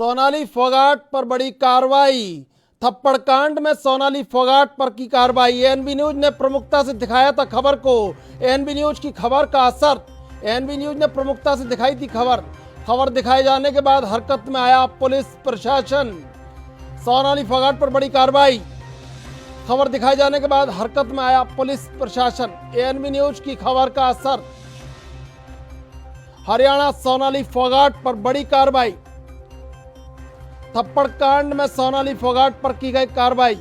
सोनाली फोगाट पर बड़ी कार्रवाई। थप्पड़ कांड में सोनाली फोगाट पर की कार्रवाई। एएनबी न्यूज ने प्रमुखता से दिखाया था खबर को। एएनबी न्यूज की खबर का असर। एएनबी न्यूज ने प्रमुखता से दिखाई थी खबर दिखाए जाने के बाद हरकत में आया पुलिस प्रशासन। सोनाली फोगाट पर बड़ी कार्रवाई। खबर दिखाए जाने के बाद हरकत में आया पुलिस प्रशासन। एएनबी न्यूज की खबर का असर। हरियाणा सोनाली फोगाट पर बड़ी कार्रवाई। थप्पड़ कांड में सोनाली फोगाट पर की गई कार्रवाई।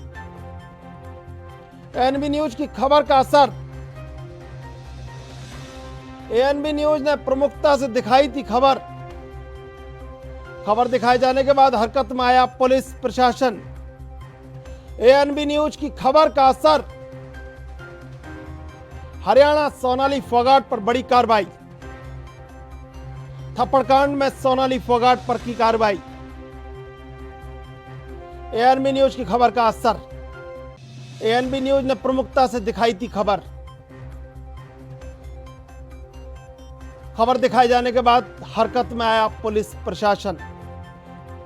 एएनबी न्यूज की खबर का असर। एएनबी न्यूज ने प्रमुखता से दिखाई थी खबर दिखाए जाने के बाद हरकत में आया पुलिस प्रशासन। एएनबी न्यूज की खबर का असर। हरियाणा सोनाली फोगाट पर बड़ी कार्रवाई। थप्पड़ कांड में सोनाली फोगाट पर की कार्रवाई। एएनबी न्यूज की खबर का असर। एएनबी न्यूज ने प्रमुखता से दिखाई थी खबर दिखाए जाने के बाद हरकत में आया पुलिस प्रशासन।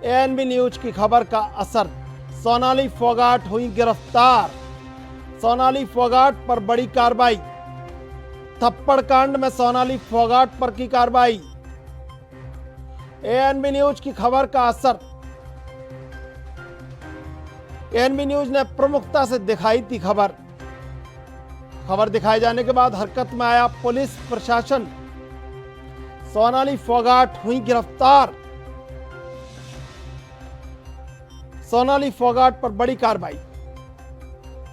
एएनबी न्यूज की खबर का असर। सोनाली फोगाट हुई गिरफ्तार। सोनाली फोगाट पर बड़ी कार्रवाई। थप्पड़ कांड में सोनाली फोगाट पर की कार्रवाई। एएनबी न्यूज की खबर का असर। एएनबी न्यूज ने प्रमुखता से दिखाई थी खबर दिखाए जाने के बाद हरकत में आया पुलिस प्रशासन। सोनाली फोगाट हुई गिरफ्तार। सोनाली फोगाट पर बड़ी कार्रवाई।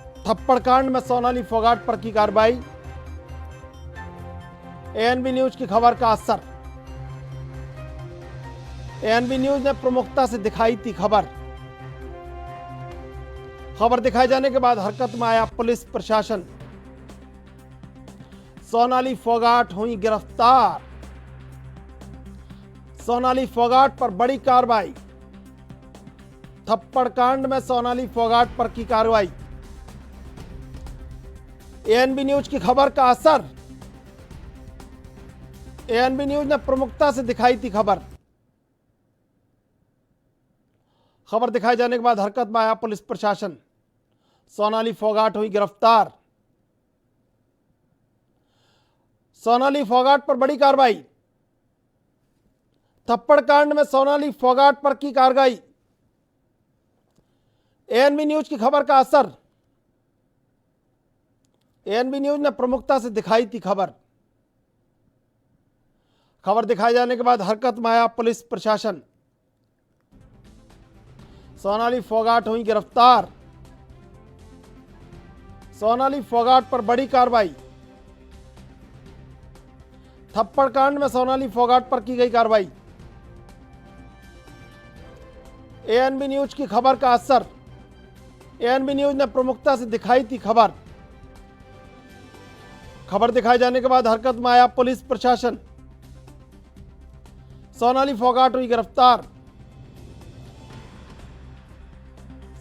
थप्पड़ कांड में सोनाली फोगाट पर की कार्रवाई। एएनबी न्यूज की खबर का असर। एएनबी न्यूज ने प्रमुखता से दिखाई थी खबर दिखाए जाने के बाद हरकत में आया पुलिस प्रशासन। सोनाली फोगाट हुई गिरफ्तार। सोनाली फोगाट पर बड़ी कार्रवाई। थप्पड़ कांड में सोनाली फोगाट पर की कार्रवाई। एएनबी न्यूज की खबर का असर। एएनबी न्यूज ने प्रमुखता से दिखाई थी खबर दिखाए जाने के बाद हरकत में आया पुलिस प्रशासन। सोनाली फोगाट हुई गिरफ्तार। सोनाली फोगाट पर बड़ी कार्रवाई। थप्पड़ कांड में सोनाली फोगाट पर की कार्रवाई। एएनबी न्यूज की खबर का असर। एएनबी न्यूज ने प्रमुखता से दिखाई थी खबर दिखाए जाने के बाद हरकत में आया पुलिस प्रशासन। सोनाली फोगाट हुई गिरफ्तार। सोनाली फोगाट पर बड़ी कार्रवाई। थप्पड़ कांड में सोनाली फोगाट पर की गई कार्रवाई। एएनबी न्यूज की खबर का असर। एएनबी न्यूज ने प्रमुखता से दिखाई थी खबर दिखाए जाने के बाद हरकत में आया पुलिस प्रशासन। सोनाली फोगाट हुई गिरफ्तार।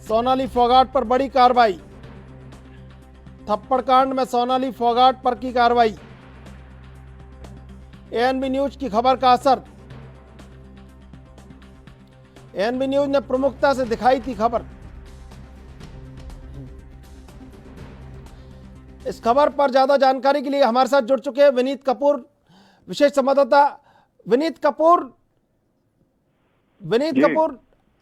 सोनाली फोगाट पर बड़ी कार्रवाई। थप्पड़ कांड में सोनाली फोगाट पर की कार्रवाई। एएनबी न्यूज की खबर का असर। एएनबी न्यूज ने प्रमुखता से दिखाई थी इस खबर पर ज्यादा जानकारी के लिए हमारे साथ जुड़ चुके हैं विनीत कपूर, विशेष संवाददाता। विनीत कपूर,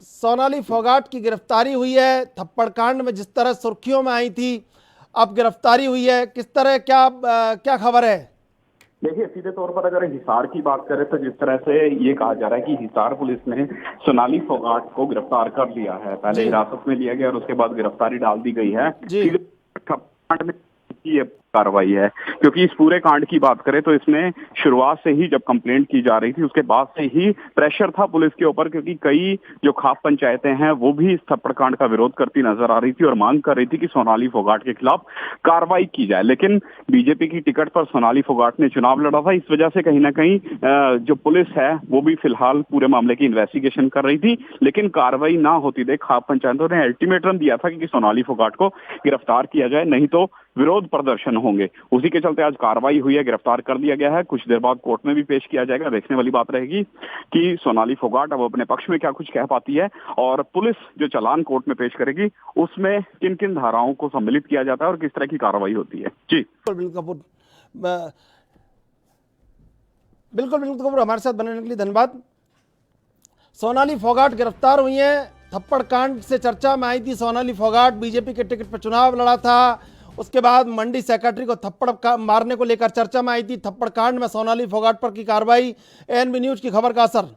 सोनाली फोगाट की गिरफ्तारी हुई है। थप्पड़ कांड में जिस तरह सुर्खियों में आई थी, अब गिरफ्तारी हुई है, किस तरह क्या खबर है? देखिए, सीधे तौर पर अगर हिसार की बात करें तो जिस तरह से ये कहा जा रहा है कि हिसार पुलिस ने सोनाली फोगाट को गिरफ्तार कर लिया है। पहले हिरासत में लिया गया और उसके बाद गिरफ्तारी डाल दी गई है। कांड में ये कार्रवाई है, क्योंकि इस पूरे कांड की बात करें तो इसमें शुरुआत से ही जब कंप्लेंट की जा रही थी उसके बाद से ही प्रेशर था पुलिस के ऊपर, क्योंकि कई जो खाप पंचायतें हैं वो भी इस थप्पड़ कांड का विरोध करती नजर आ रही थी और मांग कर रही थी कि सोनाली फोगाट के खिलाफ कार्रवाई की जाए। लेकिन बीजेपी की टिकट पर सोनाली फोगाट ने चुनाव लड़ा था। इस वजह से कहीं ना कहीं जो पुलिस है वो भी फिलहाल पूरे मामले की इन्वेस्टिगेशन कर रही थी, लेकिन कार्रवाई ना होती देख खाप पंचायतों ने अल्टीमेटम दिया था कि सोनाली फोगाट को गिरफ्तार किया जाए, नहीं तो विरोध प्रदर्शन होंगे। उसी के चलते आज कार्रवाई हुई है, गिरफ्तार कर लिया गया है। कुछ देर बाद कोर्ट में भी पेश किया जाएगा। देखने वाली बात रहेगी कि सोनाली फोगाट अब अपने पक्ष में क्या कुछ कह पाती है और पुलिस जो चालान कोर्ट में पेश करेगी उसमें किन किन धाराओं को सम्मिलित किया जाता है और किस तरह की कार्रवाई होती है। जी बिल्कुल कपूर, हमारे साथ बनने के लिए धन्यवाद। सोनाली फोगाट गिरफ्तार हुई हैं। थप्पड़ कांड से चर्चा में आई थी। सोनाली फोगाट बीजेपी के टिकट पर चुनाव लड़ा था। उसके बाद मंडी सेक्रेटरी को थप्पड़ मारने को लेकर चर्चा में आई थी। थप्पड़ कांड में सोनाली फोगाट पर की कार्रवाई, एएनबी न्यूज की खबर का असर।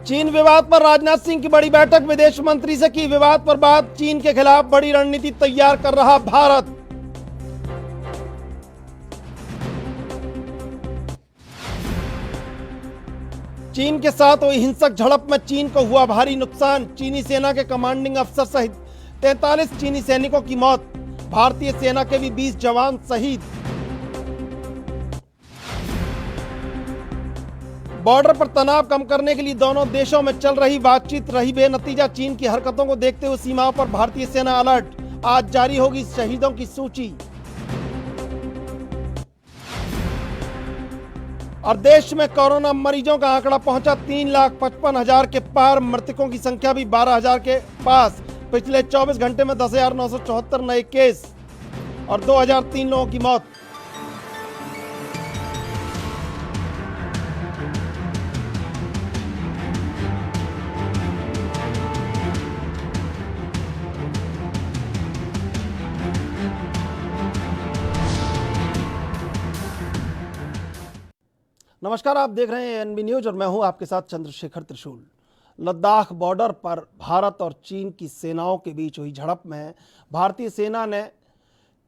चीन विवाद पर राजनाथ सिंह की बड़ी बैठक, विदेश मंत्री से की विवाद पर बात। चीन के खिलाफ बड़ी रणनीति तैयार कर रहा भारत। चीन के साथ हुई हिंसक झड़प में चीन को हुआ भारी नुकसान। चीनी सेना के कमांडिंग अफसर सहित 43 चीनी सैनिकों की मौत। भारतीय सेना के भी 20 जवान शहीद। बॉर्डर पर तनाव कम करने के लिए दोनों देशों में चल रही बातचीत रही बेनतीजा। चीन की हरकतों को देखते हुए सीमाओं पर भारतीय सेना अलर्ट। आज जारी होगी शहीदों की सूची। और देश में कोरोना मरीजों का आंकड़ा पहुंचा 3,55,000 के पार। मृतकों की संख्या भी 12,000 के पास। पिछले 24 घंटे में 10,974 नए केस और 2,003 लोगों की मौत। नमस्कार, आप देख रहे हैं एएनबी न्यूज और मैं हूं आपके साथ चंद्रशेखर त्रिशूल। लद्दाख बॉर्डर पर भारत और चीन की सेनाओं के बीच हुई झड़प में भारतीय सेना ने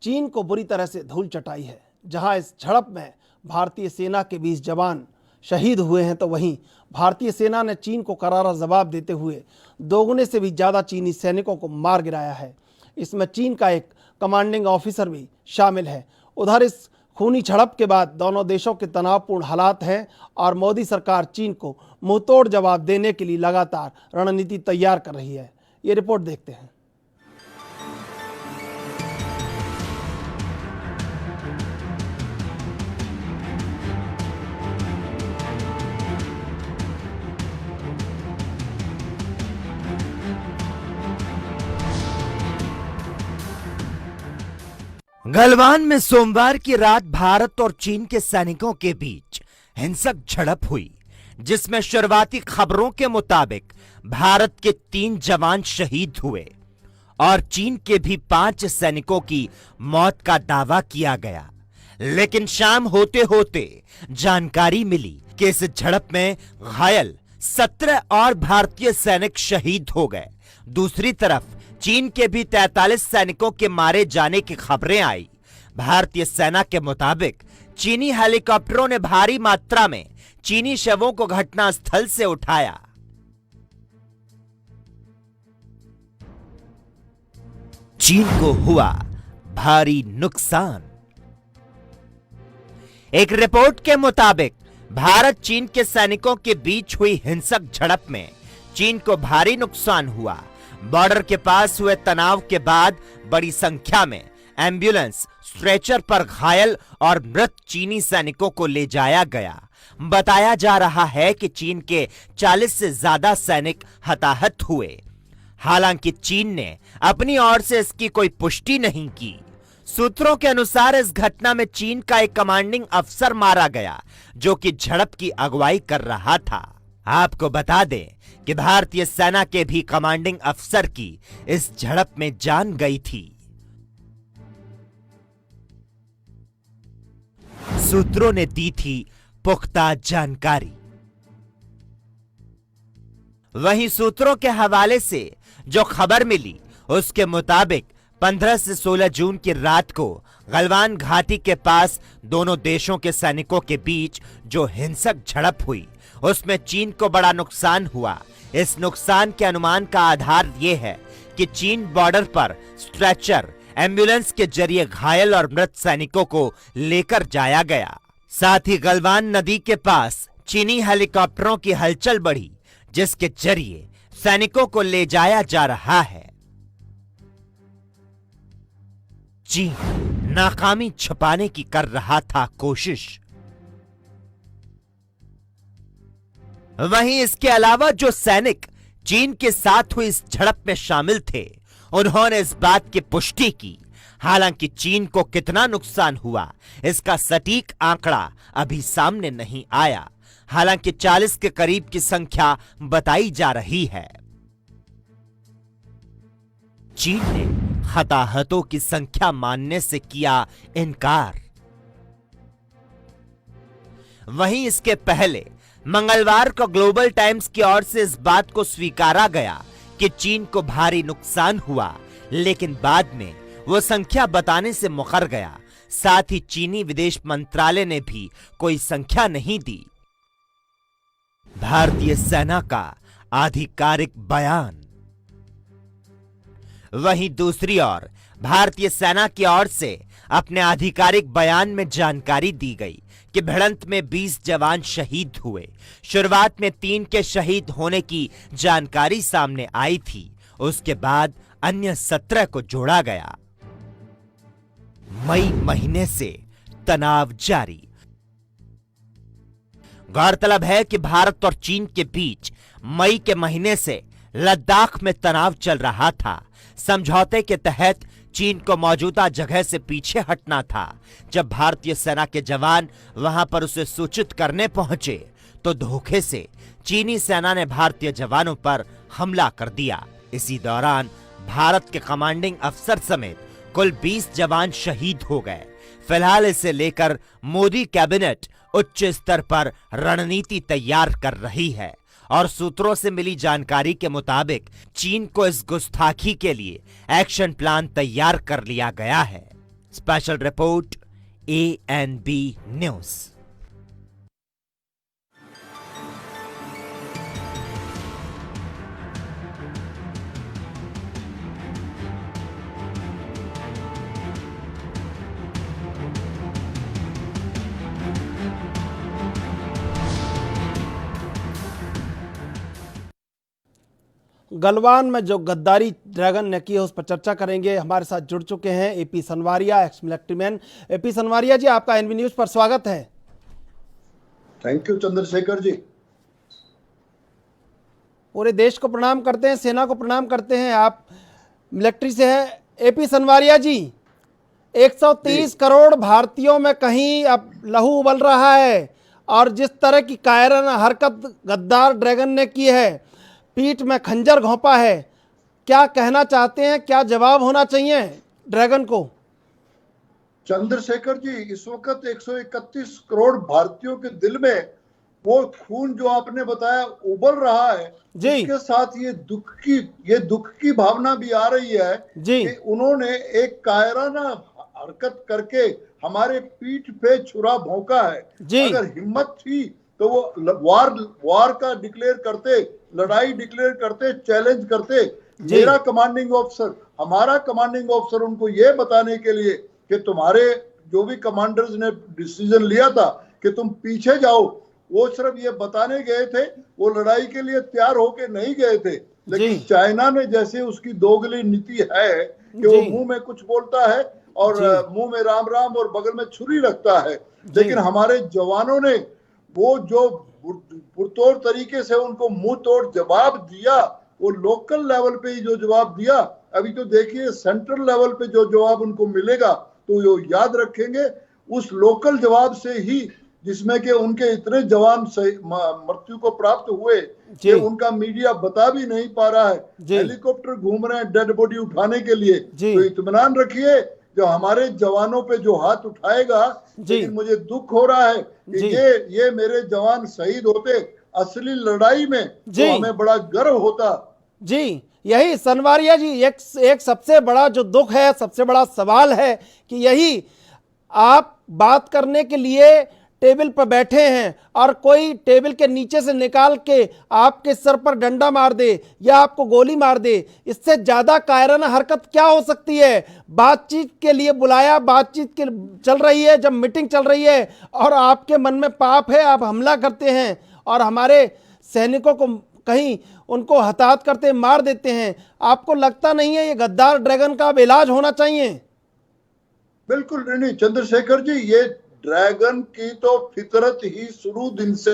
चीन को बुरी तरह से धूल चटाई है। जहां इस झड़प में भारतीय सेना के 20 जवान शहीद हुए हैं, तो वहीं भारतीय सेना ने चीन को करारा जवाब देते हुए दोगुने से भी ज़्यादा चीनी सैनिकों को मार गिराया है। इसमें चीन का एक कमांडिंग ऑफिसर भी शामिल है। उधर इस खूनी झड़प के बाद दोनों देशों के तनावपूर्ण हालात हैं और मोदी सरकार चीन को मुंहतोड़ जवाब देने के लिए लगातार रणनीति तैयार कर रही है। ये रिपोर्ट देखते हैं। गलवान में सोमवार की रात भारत और चीन के सैनिकों के बीच हिंसक झड़प हुई, जिसमें शुरुआती खबरों के मुताबिक भारत के 3 जवान शहीद हुए और चीन के भी 5 सैनिकों की मौत का दावा किया गया। लेकिन शाम होते होते जानकारी मिली कि इस झड़प में घायल 17 और भारतीय सैनिक शहीद हो गए। दूसरी तरफ चीन के भी 43 सैनिकों के मारे जाने की खबरें आई। भारतीय सेना के मुताबिक चीनी हेलीकॉप्टरों ने भारी मात्रा में चीनी शवों को घटनास्थल से उठाया। चीन को हुआ भारी नुकसान। एक रिपोर्ट के मुताबिक भारत चीन के सैनिकों के बीच हुई हिंसक झड़प में चीन को भारी नुकसान हुआ। बॉर्डर के पास हुए तनाव के बाद बड़ी संख्या में एम्बुलेंस, स्ट्रेचर पर घायल और मृत चीनी सैनिकों को ले जाया गया। बताया जा रहा है कि चीन के 40 से ज्यादा सैनिक हताहत हुए। हालांकि चीन ने अपनी ओर से इसकी कोई पुष्टि नहीं की। सूत्रों के अनुसार इस घटना में चीन का एक कमांडिंग अफसर मारा गया, जो कि झड़प की अगुवाई कर रहा था। आपको बता दें कि भारतीय सेना के भी कमांडिंग अफसर की इस झड़प में जान गई थी। सूत्रों ने दी थी पुख्ता जानकारी। वहीं सूत्रों के हवाले से जो खबर मिली उसके मुताबिक 15 से 16 जून की रात को गलवान घाटी के पास दोनों देशों के सैनिकों के बीच जो हिंसक झड़प हुई उसमें चीन को बड़ा नुकसान हुआ। इस नुकसान के अनुमान का आधार यह है कि चीन बॉर्डर पर स्ट्रेचर, एम्बुलेंस के जरिए घायल और मृत सैनिकों को लेकर जाया गया। साथ ही गलवान नदी के पास चीनी हेलीकॉप्टरों की हलचल बढ़ी, जिसके जरिए सैनिकों को ले जाया जा रहा है। चीन नाकामी छुपाने की कर रहा था कोशिश। वहीं इसके अलावा जो सैनिक चीन के साथ हुई इस झड़प में शामिल थे, उन्होंने इस बात की पुष्टि की। हालांकि चीन को कितना नुकसान हुआ, इसका सटीक आंकड़ा अभी सामने नहीं आया। हालांकि 40 के करीब की संख्या बताई जा रही है। चीन ने हताहतों की संख्या मानने से किया इनकार। वहीं इसके पहले मंगलवार को ग्लोबल टाइम्स की ओर से इस बात को स्वीकारा गया कि चीन को भारी नुकसान हुआ, लेकिन बाद में वो संख्या बताने से मुकर गया। साथ ही चीनी विदेश मंत्रालय ने भी कोई संख्या नहीं दी। भारतीय सेना का आधिकारिक बयान। वहीं दूसरी ओर भारतीय सेना की ओर से अपने आधिकारिक बयान में जानकारी दी गई कि भिड़ंत में 20 जवान शहीद हुए। शुरुआत में 3 के शहीद होने की जानकारी सामने आई थी, उसके बाद अन्य 17 को जोड़ा गया। मई महीने से तनाव जारी। गौरतलब है कि भारत और चीन के बीच मई के महीने से लद्दाख में तनाव चल रहा था। समझौते के तहत चीन को मौजूदा जगह से पीछे हटना था। जब भारतीय सेना के जवान वहां पर उसे सूचित करने पहुंचे तो धोखे से चीनी सेना ने भारतीय जवानों पर हमला कर दिया। इसी दौरान भारत के कमांडिंग अफसर समेत कुल 20 जवान शहीद हो गए। फिलहाल इसे लेकर मोदी कैबिनेट उच्च स्तर पर रणनीति तैयार कर रही है और सूत्रों से मिली जानकारी के मुताबिक चीन को इस गुस्ताखी के लिए एक्शन प्लान तैयार कर लिया गया है। Special report ANB news. Galwan में जो गद्दारी ड्रैगन ने की है उस पर चर्चा करेंगे। हमारे साथ जुड़ चुके हैं AP Sanwaria, ex military man. AP Sanwaria ji, आपका NB न्यूज पर स्वागत है। Thank you Chandrashekhar ji. पूरे देश को प्रणाम करते हैं, सेना को प्रणाम करते हैं, आप मिलिट्री से हैं। AP सनवारिया जी, 130 करोड़ भारतीयों में कहीं अब लहू उबल रहा है और जिस तरह की कायराना हरकत गद्दार ड्रैगन ने की है, पीठ में खंजर घोंपा है, क्या कहना चाहते हैं, क्या जवाब होना चाहिए ड्रैगन को? चंद्रशेखर जी, इस वक्त 131 करोड़ भारतीयों के दिल में वो खून जो आपने बताया उबल रहा है, इसके साथ ये दुख की भावना भी आ रही है कि उन्होंने एक कायराना हरकत करके हमारे पीठ पे छुरा भोंका है। अगर हिम्मत थी तो वो वार का डिक्लेयर करते, लड़ाई डिक्लेयर करते, चैलेंज करते। मेरा कमांडिंग ऑफिसर, हमारा कमांडिंग ऑफिसर उनको ये बताने के लिए कि तुम्हारे जो भी कमांडर्स ने डिसीजन लिया था कि तुम पीछे जाओ, वो सिर्फ ये बताने गए थे, वो लड़ाई के लिए तैयार होके नहीं गए थे। लेकिन चाइना ने जैसे उसकी दोगली नीति है कि वो मुंह में कुछ बोलता है और मुंह में राम राम और बगल में छुरी रखता है। लेकिन हमारे जवानों ने वो जो पुरतोड़ तरीके से उनको मुंह तोड़ जवाब दिया, वो लोकल लेवल पे ही जो जवाब दिया, अभी तो देखिए सेंट्रल लेवल पे जो जवाब उनको मिलेगा तो वो याद रखेंगे उस लोकल जवाब से ही, जिसमें कि उनके इतने जवान मृत्यु को प्राप्त हुए कि उनका मीडिया बता भी नहीं पा रहा है। हेलीकॉप्टर घूम रहे हैं डेड बॉडी उठाने के लिए। तो इत्मीनान रखिए, जो हमारे जवानों पे जो हाथ उठाएगा, लेकिन मुझे दुख हो रहा है कि ये मेरे जवान शहीद होते असली लड़ाई में तो हमें बड़ा गर्व होता। जी, यही सनवारिया जी, एक सबसे बड़ा जो दुख है, सबसे बड़ा सवाल है कि यही आप बात करने के लिए टेबल पर बैठे हैं और कोई टेबल के नीचे से निकाल के आपके सर पर डंडा मार दे या आपको गोली मार दे, इससे ज्यादा कायराना हरकत क्या हो सकती है? बातचीत के लिए बुलाया, बातचीत के चल रही है, जब मीटिंग चल रही है और आपके मन में पाप है, आप हमला करते हैं और हमारे सैनिकों को कहीं उनको हताहत करते मार देते हैं। आपको लगता नहीं है ये गद्दार ड्रैगन का अब इलाज होना चाहिए? बिल्कुल नहीं चंद्रशेखर जी, ये ड्रैगन की तो फितरत ही शुरू दिन से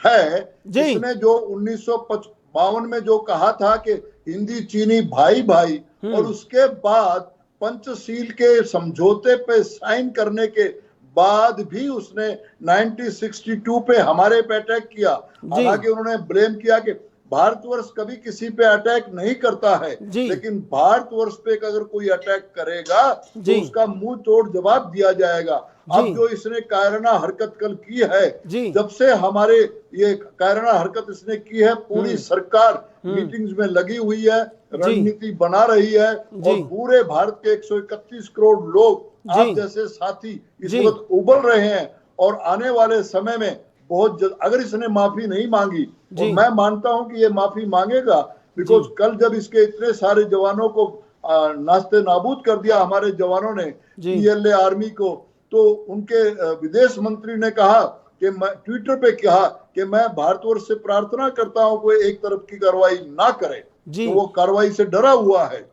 है। इसने जो 1952 में जो कहा था कि हिंदी चीनी भाई भाई, और उसके बाद पंचशील के समझौते पे साइन करने के बाद भी उसने 1962 पे हमारे पे अटैक किया। हालांकि उन्होंने ब्लेम किया कि भारतवर्ष कभी किसी पे अटैक नहीं करता है, लेकिन भारतवर्ष पे अगर कोई अटैक करेगा तो उसका मुंह तोड़ जवाब दिया जाएगा। अब जो इसने कायराना हरकत कल की है, जब से हमारे ये कायराना हरकत इसने की है, पूरी सरकार मीटिंग्स में लगी हुई है, रणनीति बना रही है और पूरे भारत के 131 करोड़ लोग आप जैसे साथी इस वक्त उबल रहे हैं। और आने वाले समय में बहुत जल्द अगर इसने माफी नहीं मांगी, और मैं मानता हूं कि ये माफी मांगेगा, बिकॉज कल जब इसके इतने सारे जवानों को नास्ते नाबूद कर दिया हमारे जवानों ने, PLA आर्मी को, तो उनके विदेश मंत्री ने कहा कि मैं ट्विटर पे कहा कि मैं भारतवर्ष से प्रार्थना करता हूं कोई एक तरफ की कार्रवाई ना करे, तो वो कार्रवाई से डरा हुआ है।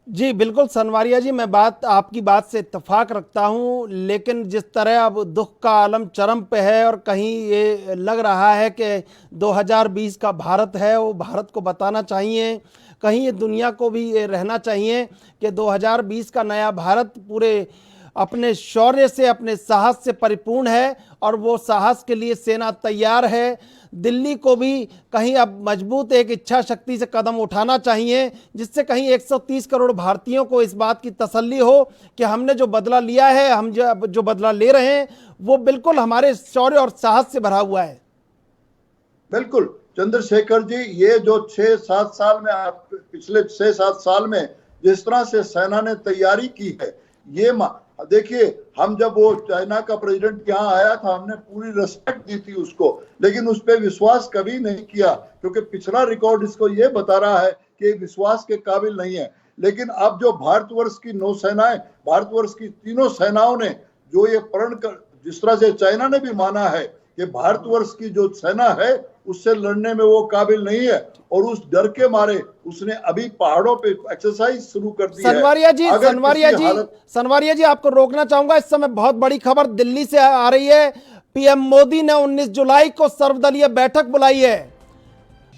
जी बिल्कुल सनवारिया जी, मैं आपकी बात से इत्तेफाक रखता हूं, लेकिन जिस तरह अब दुख का आलम चरम पे है और कहीं ये लग रहा है कि 2020 का भारत है, वो भारत को बताना चाहिए, कहीं ये दुनिया को भी ये रहना चाहिए कि 2020 का नया भारत पूरे अपने शौर्य से, अपने साहस से परिपूर्ण है और वो साहस के लिए सेना तैयार है। दिल्ली को भी कहीं अब मजबूत एक इच्छा शक्ति से कदम उठाना चाहिए, जिससे कहीं 130 करोड़ भारतीयों को इस बात की तसल्ली हो कि हमने जो बदला लिया है, हम जो बदला ले रहे हैं, वो बिल्कुल हमारे शौर्य और साहस से भरा हुआ है। बिल्कुल चंद्रशेखर जी, ये जो 6-7 साल में, पिछले 6-7 साल में जिस तरह से सेना ने तैयारी की है, ये देखिए, हम जब वो चाइना का प्रेसिडेंट यहाँ आया था, हमने पूरी रिस्पेक्ट दी थी उसको, लेकिन उस पर विश्वास कभी नहीं किया, क्योंकि पिछला रिकॉर्ड इसको ये बता रहा है कि विश्वास के काबिल नहीं है। लेकिन अब जो भारतवर्ष की नौसेनाएं, भारतवर्ष की तीनों सेनाओं ने जो ये प्रण कर, जिस तरह से चाइना ने भी माना है कि भारतवर्ष की जो सेना है उससे लड़ने में वो काबिल नहीं है, और उस डर के मारे उसने अभी पहाड़ों पे एक्सरसाइज शुरू कर दी है। सनवारिया जी आपको रोकना चाहूंगा, इस समय बहुत बड़ी खबर दिल्ली से आ रही है। PM मोदी ने 19 जुलाई को सर्वदलीय बैठक बुलाई है।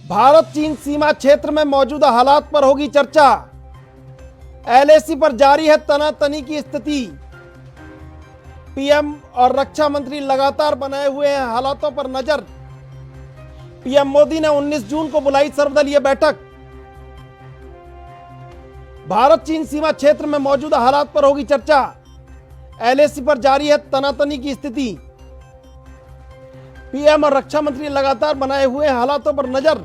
भारत चीन सीमा क्षेत्र में मौजूदा हालात पर होगी चर्चा। LAC पर जारी है तनातनी की स्थिति। PM और रक्षा मंत्री लगातार बनाए हुए हैं हालातों पर नजर। PM मोदी ने 19 जून को बुलाई सर्वदलीय बैठक। भारत चीन सीमा क्षेत्र में मौजूदा हालात पर होगी चर्चा। LAC पर जारी है तनातनी की स्थिति। PM और रक्षा मंत्री लगातार बनाए हुए हालातों पर नजर।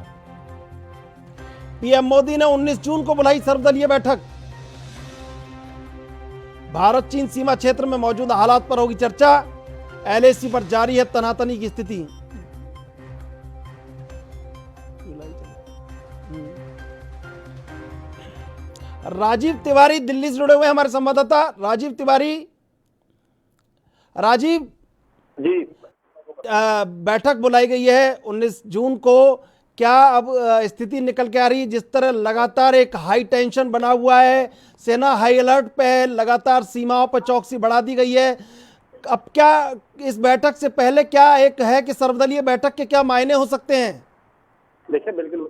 PM मोदी ने 19 जून को बुलाई सर्वदलीय बैठक। भारत चीन सीमा क्षेत्र में मौजूदा हालात पर होगी चर्चा। LAC पर जारी है तनातनी की स्थिति। राजीव तिवारी दिल्ली से जुड़े हुए हमारे संवाददाता राजीव तिवारी। राजीव जी, बैठक बुलाई गई है 19 जून को, क्या अब स्थिति निकल के आ रही है? जिस तरह लगातार एक हाई टेंशन बना हुआ है, सेना हाई अलर्ट पे है, लगातार सीमाओं पर चौकसी बढ़ा दी गई है। अब क्या इस बैठक से पहले क्या एक है कि सर्वदलीय बैठक के क्या मायने हो सकते हैं? देखिए बिल्कुल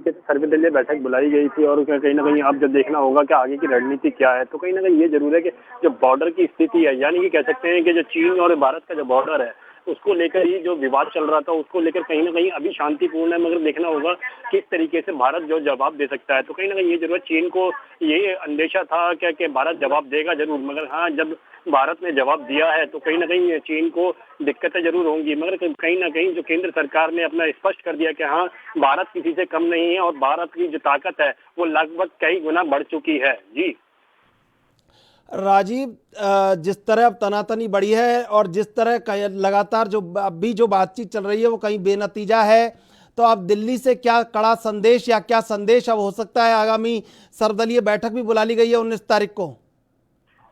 सर्वदलीय बैठक बुलाई गई थी और कहीं ना कहीं अब जब देखना होगा कि आगे की रणनीति क्या है, तो कहीं ना कहीं ये जरूर है कि जो बॉर्डर की स्थिति है, यानी कि कह सकते हैं कि जो चीन और भारत का जो बॉर्डर है उसको लेकर ही जो विवाद चल रहा था, उसको लेकर कहीं ना कहीं अभी शांतिपूर्ण है, मगर देखना होगा किस तरीके से भारत जो जवाब दे सकता है। तो कहीं ना कहीं ये जरूर चीन को ये अंदेशा था कि भारत जवाब देगा जरूर, मगर हाँ जब भारत ने जवाब दिया है तो कहीं ना कहीं चीन को दिक्कतें जरूर होंगी, मगर कहीं ना कहीं जो केंद्र सरकार ने अपना स्पष्ट कर दिया कि हाँ भारत किसी से कम नहीं है और भारत की जो ताकत है वो लगभग कई गुना बढ़ चुकी है। जी राजीव, जिस तरह अब तनातनी बढ़ी है और जिस तरह लगातार जो अभी जो बातचीत चल रही है वो कहीं बेनतीजा है, तो अब दिल्ली से क्या कड़ा संदेश या क्या संदेश अब हो सकता है? आगामी सर्वदलीय बैठक भी बुला ली गई है 19 तारीख को।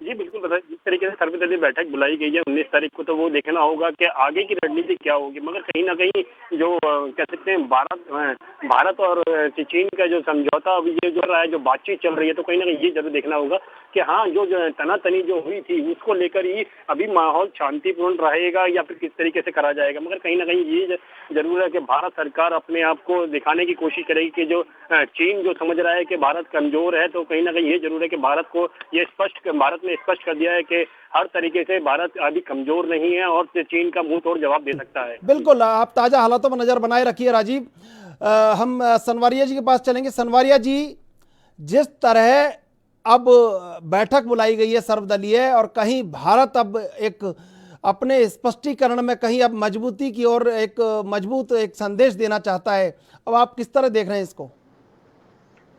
जी बिल्कुल, बताइए जिस तरीके से सर्वदलीय बैठक बुलाई गई है 19 तारीख को, तो वो देखना होगा कि आगे की रणनीति क्या होगी। मगर कहीं ना कहीं जो कह सकते हैं भारत और चीन का जो समझौता अभी ये जो रहा है, जो बातचीत चल रही है, तो कहीं ना कहीं ये जरूर देखना होगा कि हाँ, जो तनातनी जो हुई थी उसको लेकर ही अभी माहौल शांतिपूर्ण रहेगा या फिर किस तरीके से करा जाएगा। मगर कहीं ना कहीं ये जरूर है कि भारत सरकार अपने आप को दिखाने की कोशिश करेगी कि जो चीन जो समझ रहा है कि भारत कमजोर है, तो कहीं ना कहीं ये जरूर है कि भारत ने स्पष्ट कर दिया है कि हर तरीके से भारत अभी कमजोर नहीं है और चीन का मुंह तोड़ जवाब दे सकता है। बिल्कुल, आप ताजा हालातों में नजर बनाए रखिए राजीव। हम सनवारिया जी के पास चलेंगे। सनवारिया जी, जिस तरह अब बैठक बुलाई गई है सर्वदलीय और कहीं भारत अब एक अपने स्पष्टीकरण में कहीं अब मजबूती की ओर एक मजबूत एक संदेश देना चाहता है, अब आप किस तरह देख रहे हैं इसको?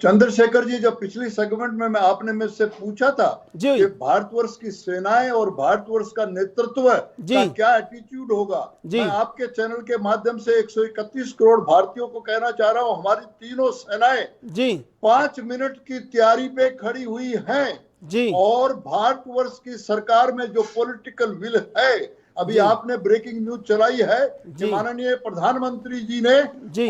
चंद्रशेखर जी, जब पिछली सेगमेंट में आपने मुझसे पूछा था कि भारतवर्ष की सेनाएं और भारतवर्ष का नेतृत्व का क्या एटीट्यूड होगा, मैं आपके चैनल के माध्यम से 131 करोड़ भारतीयों को कहना चाह रहा हूं, हमारी तीनों सेनाएं 5 मिनट की तैयारी पे खड़ी हुई हैं और भारतवर्ष की सरकार में जो पॉलिटिकल विल है, अभी आपने ब्रेकिंग न्यूज चलाई है कि माननीय प्रधानमंत्री जी ने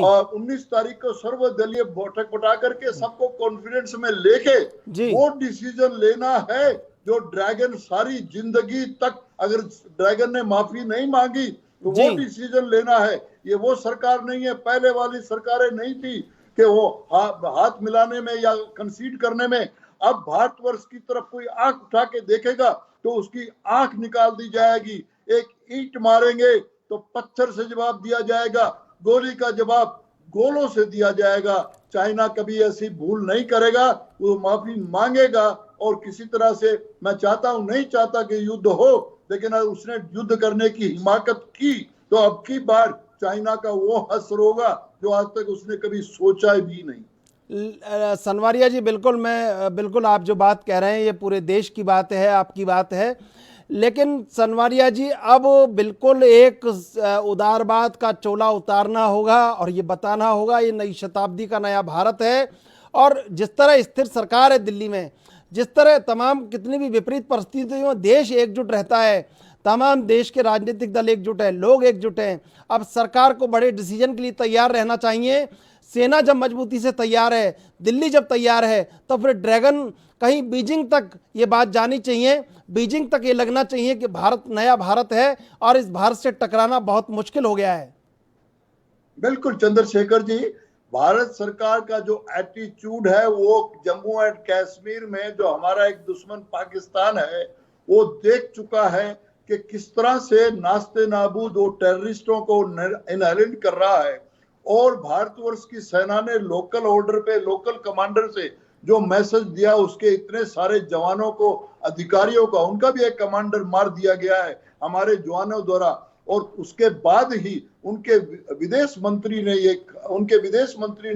19 तारीख को सर्वदलीय बैठक बुला करके सबको कॉन्फिडेंस में लेके वो डिसीजन लेना है जो ड्रैगन सारी जिंदगी तक, अगर ड्रैगन ने माफी नहीं मांगी तो वो डिसीजन लेना है। ये वो सरकार नहीं है, पहले वाली सरकारें नहीं थी कि वो हाथ मिलाने में या कंसीड करने में। अब भारतवर्ष की तरफ कोई आंख उठा के देखेगा तो उसकी आंख निकाल दी जाएगी। एक ईंट मारेंगे तो पत्थर से जवाब दिया जाएगा, गोली का जवाब गोलों से दिया जाएगा। चाइना कभी ऐसी भूल नहीं करेगा, वो माफी मांगेगा और किसी तरह से, मैं चाहता हूं, नहीं चाहता कि युद्ध हो, लेकिन उसने युद्ध करने की हिमाकत की तो अब की बार चाइना का वो असर होगा जो आज तक उसने कभी सोचा भी नहीं। सनवारिया जी, बिल्कुल आप जो बात कह रहे हैं ये पूरे देश की बात है, आपकी बात है, लेकिन सनवारिया जी अब बिल्कुल एक उदारवाद का चोला उतारना होगा और ये बताना होगा ये नई शताब्दी का नया भारत है। और जिस तरह स्थिर सरकार है दिल्ली में, जिस तरह तमाम कितनी भी विपरीत परिस्थितियों में देश एकजुट रहता है, तमाम देश के राजनीतिक दल एकजुट है, लोग एकजुट हैं, अब सरकार को बड़े डिसीजन के लिए तैयार रहना चाहिए। सेना जब मजबूती से तैयार है, दिल्ली जब तैयार है, तो फिर ड्रैगन कहीं बीजिंग तक ये बात जानी चाहिए, बीजिंग तक ये लगना चाहिए कि भारत नया भारत है और इस भारत से टकराना बहुत मुश्किल हो गया है। बिल्कुल चंद्रशेखर जी, भारत सरकार का जो एटीट्यूड है वो जम्मू एंड कश्मीर में जो हमारा एक दुश्मन पाकिस्तान है वो देख चुका है कि किस तरह से नास्ते नाबूद वो टेररिस्टों को इनहेलेंट कर रहा है। और भारतवर्ष की सेना ने लोकल ऑर्डर पे लोकल कमांडर से जो मैसेज दिया, उसके इतने सारे जवानों को, अधिकारियों का, उनका भी एक कमांडर मार दिया गया है हमारे जवानों द्वारा। और उसके बाद ही उनके विदेश मंत्री ने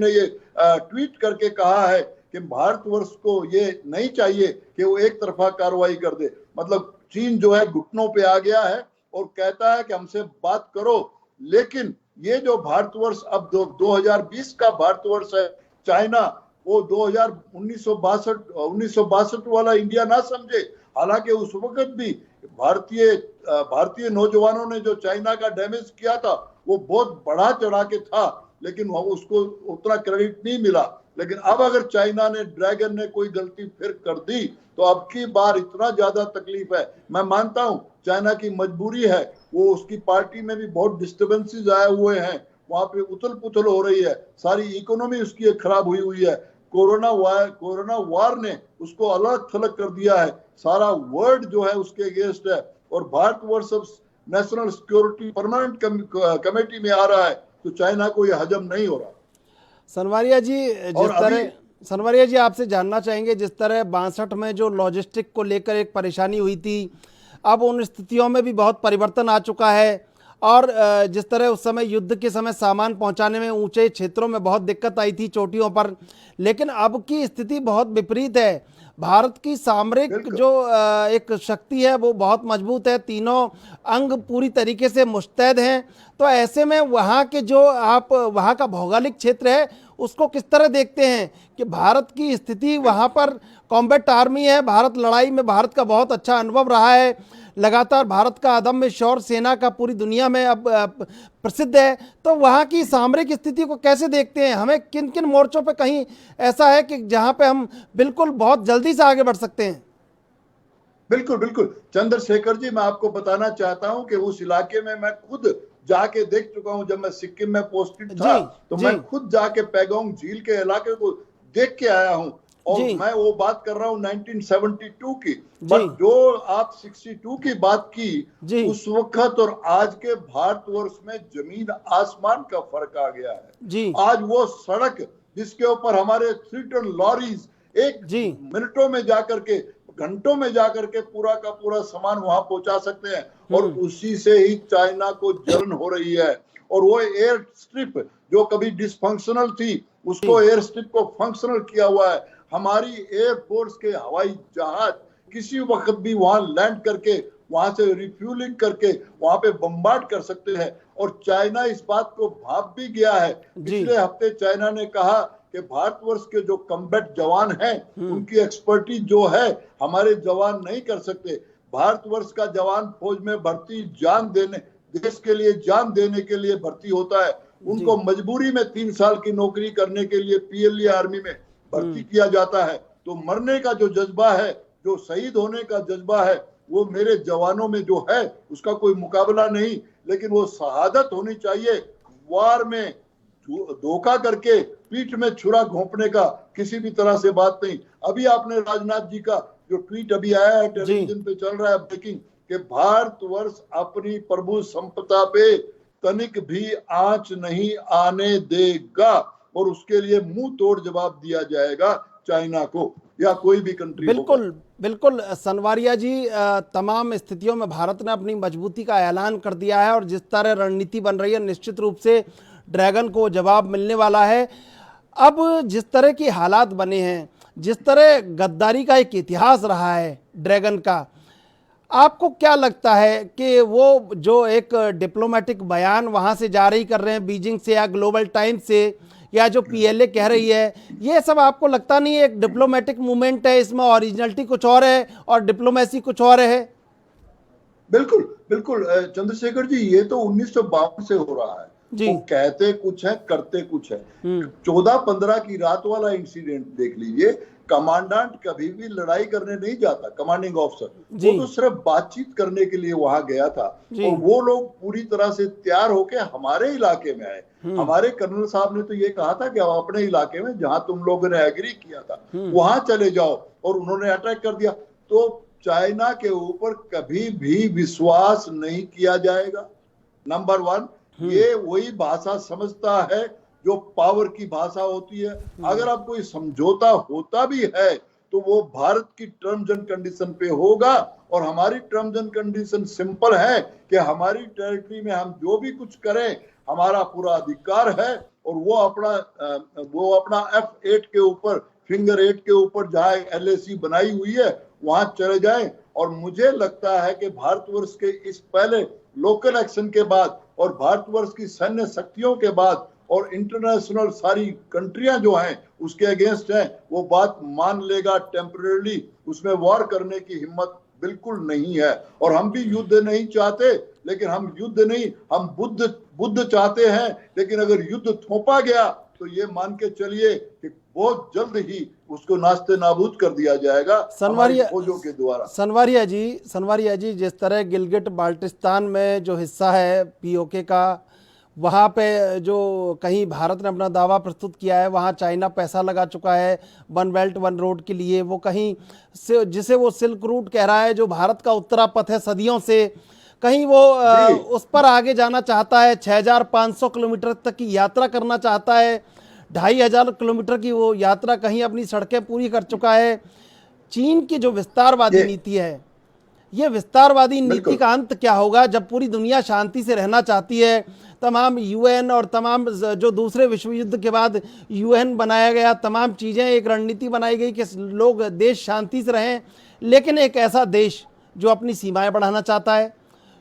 ये ट्वीट करके कहा है कि भारतवर्ष को ये नहीं चाहिए कि वो एक तरफा कार्रवाई कर दे। मतलब चीन जो है घुटनों पे आ गया है और कहता है कि हमसे बात करो। लेकिन ये जो भारतवर्ष अब 2020 का भारतवर्ष है, चाइना वो 1962 वाला इंडिया ना समझे। हालांकि उस वक्त भी भारतीय नौजवानों ने जो चाइना का डैमेज किया था वो बहुत बढ़ा चढ़ा के था, लेकिन उसको उतना क्रेडिट नहीं मिला। लेकिन अब अगर चाइना ने, ड्रैगन ने कोई गलती फिर कर दी तो अब की बार इतना ज्यादा तकलीफ है। मैं मानता हूं चाइना की मजबूरी है, वो उसकी पार्टी में भी बहुत डिस्टर्बेंसेस आए हुए हैं, वहां पे उथल पुथल हो रही है, सारी इकोनॉमी उसकी खराब हुई है। कोरोना वार ने उसको अलग थलग कर दिया है, सारा वर्ल्ड जो है उसके अगेंस्ट है। और Bharatvarsh national security permanent committee में आ रहा है तो चाइना को यह हजम नहीं हो रहा। सनवारिया जी, आपसे जानना चाहेंगे, जिस तरह 62 में जो लॉजिस्टिक को लेकर एक परेशानी हुई थी, अब उन स्थितियों में भी बहुत परिवर्तन आ चुका है। और जिस तरह उस समय युद्ध के समय सामान पहुंचाने में ऊंचे क्षेत्रों में बहुत दिक्कत आई थी, चोटियों पर, लेकिन अब की स्थिति बहुत विपरीत है। भारत की सामरिक जो एक शक्ति है वो बहुत मजबूत है, तीनों अंग पूरी तरीके से मुस्तैद हैं। तो ऐसे में वहाँ के जो आप वहाँ का भौगोलिक क्षेत्र है उसको किस तरह देखते हैं कि भारत की स्थिति वहाँ पर कॉम्बैट आर्मी है, भारत लड़ाई में भारत का बहुत अच्छा अनुभव रहा है, लगातार भारत का अदम्य शौर्य सेना का पूरी दुनिया में अब प्रसिद्ध है। तो वहाँ की सामरिक स्थिति को कैसे देखते हैं? हमें किन किन मोर्चों पे कहीं ऐसा है कि जहाँ पे हम बिल्कुल बहुत जल्दी से आगे बढ़ सकते हैं? बिल्कुल बिल्कुल चंद्रशेखर जी, मैं आपको बताना चाहता हूं कि उस इलाके में मैं खुद जाके देख चुका हूं। जब मैं सिक्किम में पोस्टेड था तो मैं खुद जाके पैगोंग झील के इलाके को देख के आया हूं। और मैं वो बात कर रहा हूं 1972 की। पर जो आप 62 की बात की, उस वक्त और आज के भारतवर्ष में जमीन आसमान का फर्क आ गया है। आज वो सड़क जिसके ऊपर हमारे 3 टन लॉरीज एक मिनटों में जाकर के, घंटों में जाकर के पूरा का पूरा सामान वहां पहुंचा सकते हैं, और उसी से ही चाइना को जलन हो रही है। और वो एयर स्ट्रिप जो कभी डिसफंक्शनल थी उसको एयर स्ट्रिप को फंक्शनल किया हुआ है। हमारी एयरफोर्स के हवाई जहाज किसी वक्त भी वहां लैंड करके वहां से रिफ्यूलिंग करके वहां पे बम्बार्ड कर सकते हैं। और चाइना इस बात को भाप भी गया है। पिछले हफ्ते चाइना ने कहा कि भारतवर्ष के जो कम्बैट जवान हैं उनकी एक्सपर्टीज जो है हमारे जवान नहीं कर सकते। भारतवर्ष का जवान फौज में भर्ती जान देने, देश के लिए जान देने के लिए भर्ती होता है। उनको मजबूरी में 3 साल की नौकरी करने के लिए पीएलए आर्मी में भर्ती किया जाता है। तो मरने का जो जज्बा है, जो शहीद होने का जज्बा है, वो मेरे जवानों में जो है उसका कोई मुकाबला नहीं। लेकिन वो शहादत होनी चाहिए। वार में धोखा करके पीठ में छुरा घोंपने का किसी भी तरह से बात नहीं। अभी आपने राजनाथ जी का जो ट्वीट अभी आया है, टेलीविजन पे चल रहा है ब्रेकिंग, कि भारतवर्ष अपनी प्रभु संपदा पे तनिक भी आंच नहीं आने देगा और उसके लिए मुंह तोड़ जवाब दिया जाएगा चाइना को या कोई भी कंट्री। बिल्कुल बिल्कुल सनवारिया जी, तमाम स्थितियों में भारत ने अपनी मजबूती का ऐलान कर दिया है और जिस तरह रणनीति बन रही है निश्चित रूप से ड्रैगन को जवाब मिलने वाला है। अब जिस तरह की हालात बने हैं, जिस तरह गद्दारी का एक इतिहास रहा है ड्रैगन का, आपको क्या लगता है कि वो जो एक डिप्लोमेटिक बयान वहाँ से जारी कर रहे हैं बीजिंग से या ग्लोबल टाइम्स से, या जो पीएलए कह रही है, ये सब आपको लगता नहीं एक डिप्लोमेटिक मूवमेंट है, इसमें ओरिजिनलिटी कुछ और है और डिप्लोमेसी कुछ और है? बिल्कुल बिल्कुल चंद्रशेखर जी, ये तो 1952 से हो रहा है। वो कहते कुछ है, करते कुछ है। 14-15 की रात वाला इंसिडेंट देख लीजिए। कमांडेंट कभी भी लड़ाई करने नहीं जाता, कमांडिंग ऑफिसर, वो तो सिर्फ बातचीत करने के लिए वहां गया था। और वो लोग पूरी तरह से तैयार होके हमारे इलाके में आए। हमारे कर्नल साहब ने तो ये कहा था कि आप अपने इलाके में जहां तुम लोगों ने एग्री किया था वहां चले जाओ, और उन्होंने अटैक कर दिया। तो चाइना के ऊपर कभी भी विश्वास नहीं किया जाएगा। नंबर 1, ये वही भाषा समझता है जो पावर की भाषा होती है। अगर अब कोई समझौता होता भी है तो वो भारत की टर्म्स एंड कंडीशन पे होगा, और हमारी टर्म्स एंड कंडीशन सिंपल है कि हमारी टेरिटरी में हम जो भी कुछ करें हमारा पूरा अधिकार है। और वो अपना F8 के ऊपर, फिंगर 8 के ऊपर जहां LAC बनाई हुई है वहां चले जाएं। और मुझे लगता है कि भारतवर्ष के इस पहले लोकल एक्शन के बाद और भारतवर्ष की सैन्य शक्तियों के बाद और इंटरनेशनल सारी कंट्रियां जो हैं उसके अगेंस्ट हैं, वो बात मान लेगा टेम्परेरी। उसमें वॉर करने की हिम्मत बिल्कुल नहीं है। और हम भी युद्ध नहीं चाहते, लेकिन हम युद्ध नहीं, हम बुद्ध चाहते हैं। लेकिन अगर युद्ध थोपा गया तो ये मान के चलिए कि बहुत जल्द ही उसको नाश्ते नाबूद कर दिया जाएगा फौजों के द्वारा। सनवारिया जी, जिस तरह गिलगिट बाल्टिस्तान में जो हिस्सा है पीओके का, वहाँ पे जो कहीं भारत ने अपना दावा प्रस्तुत किया है, वहाँ चाइना पैसा लगा चुका है 1 बेल्ट 1 रोड के लिए। वो कहीं से जिसे वो सिल्क रूट कह रहा है, जो भारत का उत्तरापथ है सदियों से, कहीं वो उस पर आगे जाना चाहता है। 6500 किलोमीटर तक की यात्रा करना चाहता है। 2500 किलोमीटर की वो यात्रा कहीं अपनी सड़कें पूरी कर चुका है। चीन की जो विस्तारवादी नीति है, ये विस्तारवादी नीति का अंत क्या होगा जब पूरी दुनिया शांति से रहना चाहती है। तमाम यूएन और तमाम जो दूसरे विश्व युद्ध के बाद यूएन बनाया गया, तमाम चीज़ें, एक रणनीति बनाई गई कि लोग देश शांति से रहें, लेकिन एक ऐसा देश जो अपनी सीमाएं बढ़ाना चाहता है,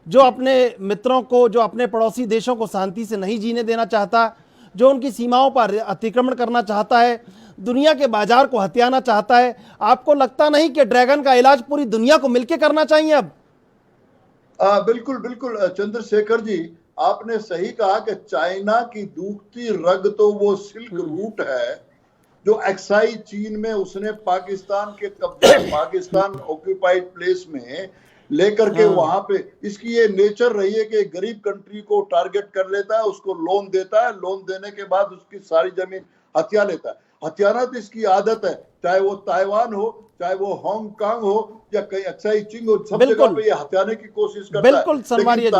जो अपने मित्रों को, जो अपने पड़ोसी देशों को शांति से नहीं जीने देना चाहता, जो उनकी सीमाओं पर अतिक्रमण करना चाहता है, दुनिया के बाजार को हथियाना चाहता है, आपको लगता नहीं कि ड्रैगन का इलाज पूरी दुनिया को मिलकर करना चाहिए अब? बिल्कुल बिल्कुल चंद्रशेखर जी, आपने सही कहा कि चाइना की दूखती रग तो वो सिल्क रूट है जो एक्साई चीन में उसने पाकिस्तान के कब्जे, पाकिस्तान ऑक्यूपाइड प्लेस में लेकर के वहां पे, इसकी ये नेचर रही है कि गरीब कंट्री को टारगेट कर लेता है, उसको लोन देता है, लोन देने के बाद उसकी सारी जमीन हथिया लेता है। हथियाना तो इसकी आदत है, चाहे वो ताइवान हो, चाहे वो हांगकांग हो या कहीं एक्साई चीन हो, सब जगह पे ये हथियाने की कोशिश करता है। लेकिन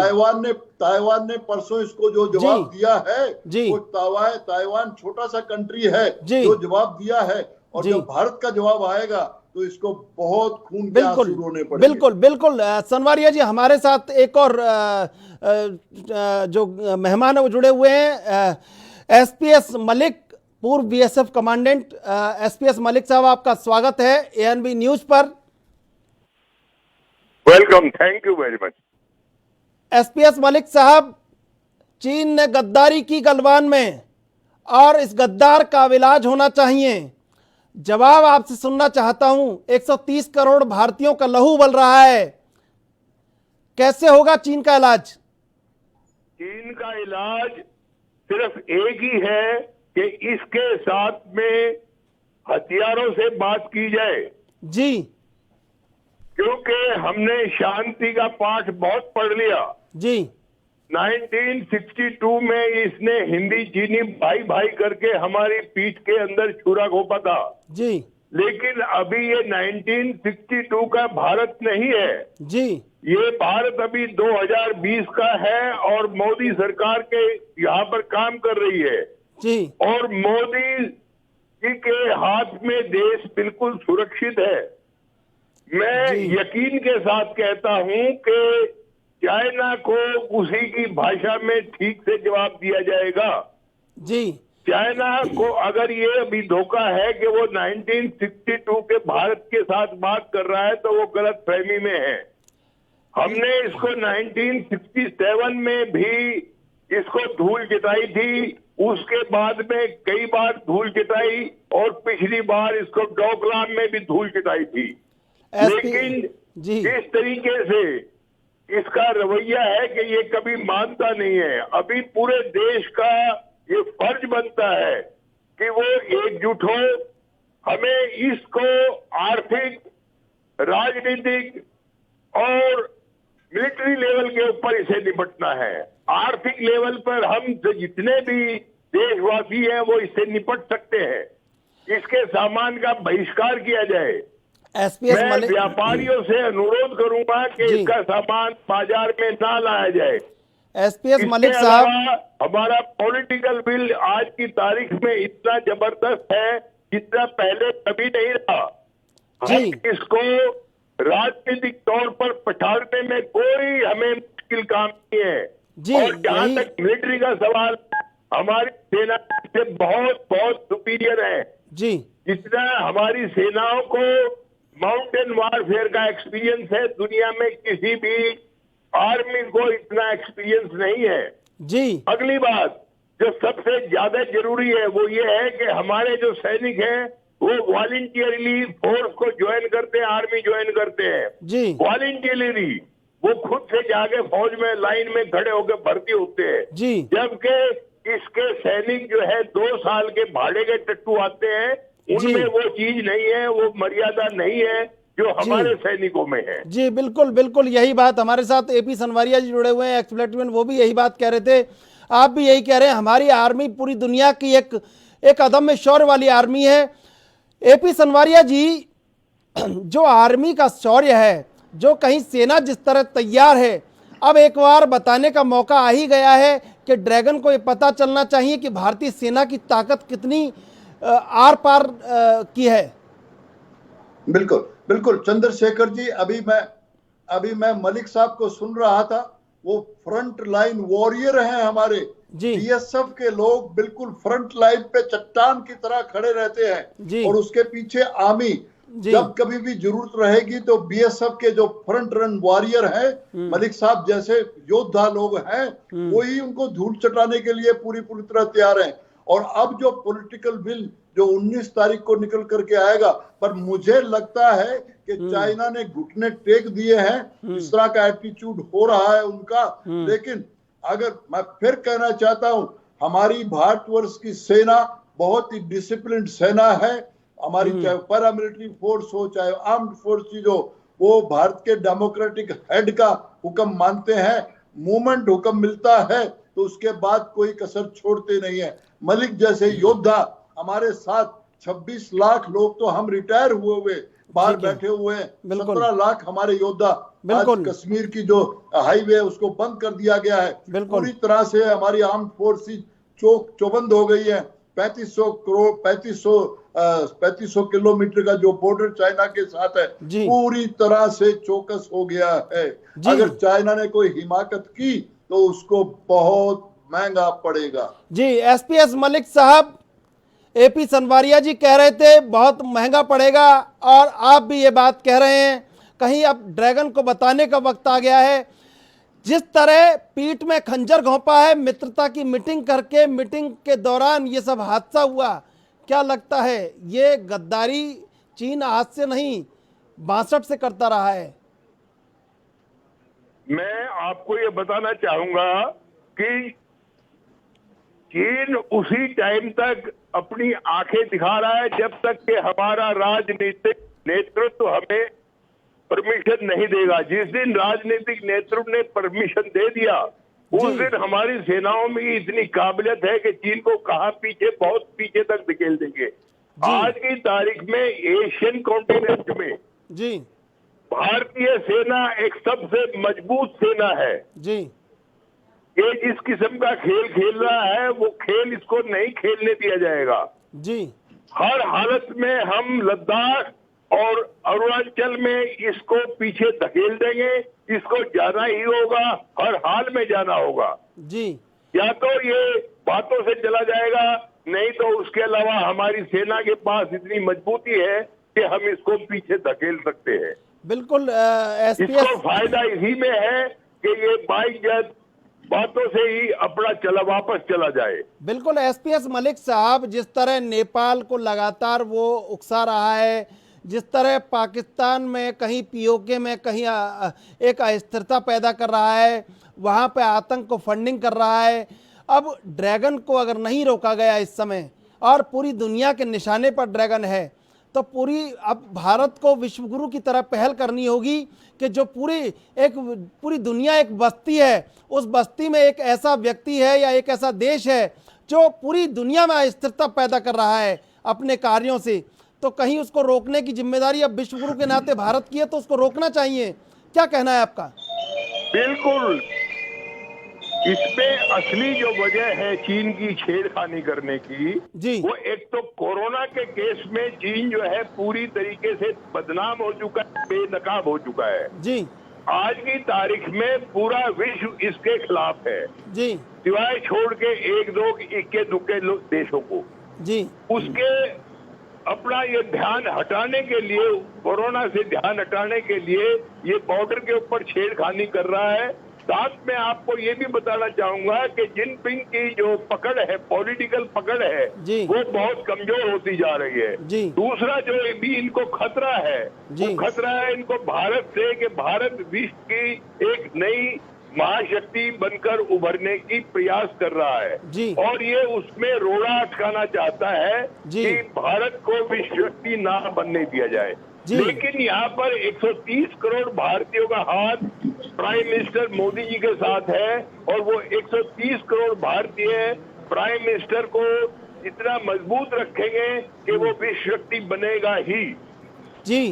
ताइवान ने परसों इसको जो जवाब दिया है, वो ताइवान छोटा सा कंट्री है जो जवाब दिया है, और जब भारत का जवाब आएगा तो इसको बहुत खून के आंसू रोने पड़ेंगे। बिल्कुल बिल्कुल सनवारिया जी, हमारे साथ एक और जो मेहमान है वो जुड़े हुए हैं, एसपीएस मलिक, पूर्व बीएसएफ कमांडेंट। एसपीएस मलिक साहब, आपका स्वागत है एएनबी न्यूज पर। Welcome, thank you very much. SPS Malik साहब, चीन ने गद्दारी की गलवान में और इस गद्दार का इलाज होना चाहिए। जवाब आपसे सुनना चाहता हूं। 130 करोड़ भारतीयों का लहू उबल रहा है, कैसे होगा चीन का इलाज? चीन का इलाज सिर्फ एक ही है कि इसके साथ में हथियारों से बात की जाए जी, क्योंकि हमने शांति का पाठ बहुत पढ़ लिया जी। 1962 में इसने हिंदी चीनी भाई भाई करके हमारी पीठ के अंदर छुरा घोपा था जी, लेकिन अभी ये 1962 का भारत नहीं है जी। ये भारत अभी 2020 का है और मोदी सरकार के यहाँ पर काम कर रही है जी। और मोदी जी के हाथ में देश बिल्कुल सुरक्षित है। मैं यकीन के साथ कहता हूँ कि चाइना को उसी की भाषा में ठीक से जवाब दिया जाएगा जी। चाइना को अगर ये अभी धोखा है कि वो 1962 के भारत के साथ बात कर रहा है तो वो गलत फहमी में है। हमने इसको 1967 में भी इसको धूल जताई थी, उसके बाद में कई बार धूल जताई और पिछली बार इसको डोकलाम में भी धूल जताई थी। लेकिन इस तरीके से इसका रवैया है कि ये कभी मानता नहीं है। अभी पूरे देश का ये फर्ज बनता है कि वो एकजुट हो। हमें इसको आर्थिक, राजनीतिक और मिलिट्री लेवल के ऊपर इसे निपटना है। आर्थिक लेवल पर हम जितने भी देशवासी हैं वो इससे निपट सकते हैं। इसके सामान का बहिष्कार किया जाए। मैं व्यापारियों से अनुरोध करूंगा कि इसका सामान बाजार में ना लाया जाए। एसपीएस मलिक साहब, हमारा पॉलिटिकल विल आज की तारीख में इतना जबरदस्त है जितना पहले कभी नहीं रहा। हम इसको राजनीतिक तौर पर पछाड़ने में कोई हमें मुश्किल काम नहीं है। और जहां तक मिलिट्री का सवाल, हमारी सेना से बहुत बहुत सुपीरियर है जी। जितना हमारी सेनाओं को माउंटेन वारफेयर का एक्सपीरियंस है, दुनिया में किसी भी आर्मी को इतना एक्सपीरियंस नहीं है जी। अगली बात जो सबसे ज्यादा जरूरी है वो ये है कि हमारे जो सैनिक हैं वो वॉलंटियरली फोर्स को ज्वाइन करते हैं, आर्मी ज्वाइन करते हैं जी। वॉलंटियरली वो खुद से जाके फौज में लाइन में खड़े होकर भर्ती होते हैं जी। जबकि इसके सैनिक जो है 2 साल के भाड़े के टट्टू आते हैं, उनमें वो चीज नहीं है, वो मर्यादा नहीं है जो हमारे सैनिकों में है। जी बिल्कुल बिल्कुल, यही बात। हमारे साथ एपी सनवारिया जी जुड़े हुए हैं, एक्स-लेफ्टिनेंट, वो भी यही बात कह रहे थे। आप भी यही कह रहे हैं, हमारी आर्मी पूरी दुनिया की एक अदम्य शौर्य वाली आर्मी है। एपी सनवारिया जी, जो आर्मी का शौर्य है, जो कहीं सेना जिस तरह तैयार है, अब एक बार बताने का मौका आ ही गया है कि ड्रैगन को ये पता चलना चाहिए कि भारतीय सेना की ताकत कितनी आर पार की है। बिल्कुल बिल्कुल चंद्रशेखर जी, अभी मैं अभी मैं मलिक साहब को सुन रहा था, वो फ्रंट लाइन वॉरियर हैं हमारे बीएसएफ के लोग, बिल्कुल फ्रंट लाइन पे चट्टान की तरह खड़े रहते हैं और उसके पीछे आर्मी। जब कभी भी जरूरत रहेगी तो बीएसएफ के जो फ्रंट रन वॉरियर हैं, मलिक साहब जैसे योद्धा लोग हैं, वही उनको धूल चटाने के लिए पूरी तरह तैयार हैं। और अब जो पॉलिटिकल बिल जो 19 तारीख को निकल करके आएगा, पर मुझे लगता है कि चाइना ने घुटने टेक दिए हैं, इस तरह का एटीट्यूड हो रहा है उनका। लेकिन अगर मैं फिर कहना चाहता हूं, हमारी भारतवर्ष की सेना बहुत ही डिसिप्लिन सेना है। हमारी चाहे पैरामिलिट्री फोर्स हो, चाहे आर्म्ड फोर्सेज हो, वो भारत के डेमोक्रेटिक हेड का हुक्म मानते हैं। मूवमेंट हुक्म मिलता है तो उसके बाद कोई कसर छोड़ते नहीं है। मलिक जैसे योद्धा हमारे साथ, 26 लाख लोग तो हम रिटायर हुए बाहर बैठे हुए हैं, 17 लाख हमारे योद्धा। आज कश्मीर की जो हाईवे है उसको बंद कर दिया गया है, पूरी तरह से हमारी आर्म्ड फोर्सेज चौबंद हो गई है। 3500 किलोमीटर का जो बॉर्डर चाइना के साथ है पूरी तरह से चौकस हो गया है। अगर चाइना ने कोई हिमाकत की तो उसको बहुत महंगा पड़ेगा। जी, एसपीएस मलिक साहब, एपी सनवारिया जी कह रहे थे बहुत महंगा पड़ेगा, और आप भी ये बात कह रहे हैं। कहीं अब ड्रैगन को बताने का वक्त आ गया है। जिस तरह पीठ में खंजर घोंपा है, मित्रता की मीटिंग करके, मीटिंग के दौरान ये सब हादसा हुआ, क्या लगता है ये गद्दारी चीन आज से नहीं 62 से करता रहा है? मैं आपको ये बताना चाहूंगा कि चीन उसी टाइम तक अपनी आंखें दिखा रहा है जब तक कि हमारा राजनीतिक नेतृत्व हमें परमिशन नहीं देगा। जिस दिन राजनीतिक नेतृत्व ने परमिशन दे दिया, उस दिन हमारी सेनाओं में इतनी काबिलियत है कि चीन को कहां पीछे, बहुत पीछे तक धकेल देंगे। आज की तारीख में एशियन कॉन्टिनेंट में जी भारतीय सेना एक सबसे मजबूत सेना है जी। ये जिस किस्म का खेल खेल रहा है, वो खेल इसको नहीं खेलने दिया जाएगा जी। हर हालत में हम लद्दाख और अरुणाचल में इसको पीछे धकेल देंगे। इसको जाना ही होगा, हर हाल में जाना होगा जी। या तो ये बातों से चला जाएगा, नहीं तो उसके अलावा हमारी सेना के पास इतनी मजबूती है कि हम इसको पीछे धकेल सकते हैं। बिल्कुल एसपीएस, इसको फायदा इसी में है कि ये बाइज्जत बातों से ही अपना वापस चला जाए। बिल्कुल एसपीएस मलिक साहब, जिस तरह नेपाल को लगातार वो उकसा रहा है, जिस तरह पाकिस्तान में कहीं पीओके में कहीं एक अस्थिरता पैदा कर रहा है, वहाँ पे आतंक को फंडिंग कर रहा है, अब ड्रैगन को अगर नहीं रोका गया इस समय और पूरी दुनिया के निशाने पर ड्रैगन है, तो अब भारत को विश्वगुरु की तरह पहल करनी होगी कि जो पूरी दुनिया एक बस्ती है, उस बस्ती में एक ऐसा व्यक्ति है या एक ऐसा देश है जो पूरी दुनिया में अस्थिरता पैदा कर रहा है अपने कार्यों से, तो कहीं उसको रोकने की जिम्मेदारी अब विश्वगुरु के नाते भारत की है, तो उसको रोकना चाहिए। क्या कहना है आपका? बिल्कुल, इसमें असली जो वजह है चीन की छेड़खानी करने की जी, वो एक तो कोरोना के केस में चीन जो है पूरी तरीके से बदनाम हो चुका है, बेनकाब हो चुका है जी। आज की तारीख में पूरा विश्व इसके खिलाफ है जी, सिवाय छोड़ के एक दो इक्के दुक्के देशों को जी। उसके अपना ये ध्यान हटाने के लिए, कोरोना से ध्यान हटाने के लिए ये बॉर्डर के ऊपर छेड़खानी कर रहा है। साथ में आपको ये भी बताना चाहूंगा कि जिनपिंग की जो पकड़ है, पॉलिटिकल पकड़ है, वो बहुत कमजोर होती जा रही है। दूसरा जो भी इनको खतरा है, वो खतरा है इनको भारत से, कि भारत विश्व की एक नई महाशक्ति बनकर उभरने की प्रयास कर रहा है और ये उसमें रोड़ा अटकाना चाहता है कि भारत को विश्व शक्ति ना बनने दिया जाए। लेकिन यहाँ पर 130 करोड़ भारतीयों का हाथ प्राइम मिनिस्टर मोदी जी के साथ है और वो 130 करोड़ भारतीय प्राइम मिनिस्टर को इतना मजबूत रखेंगे कि वो विश्व शक्ति बनेगा ही।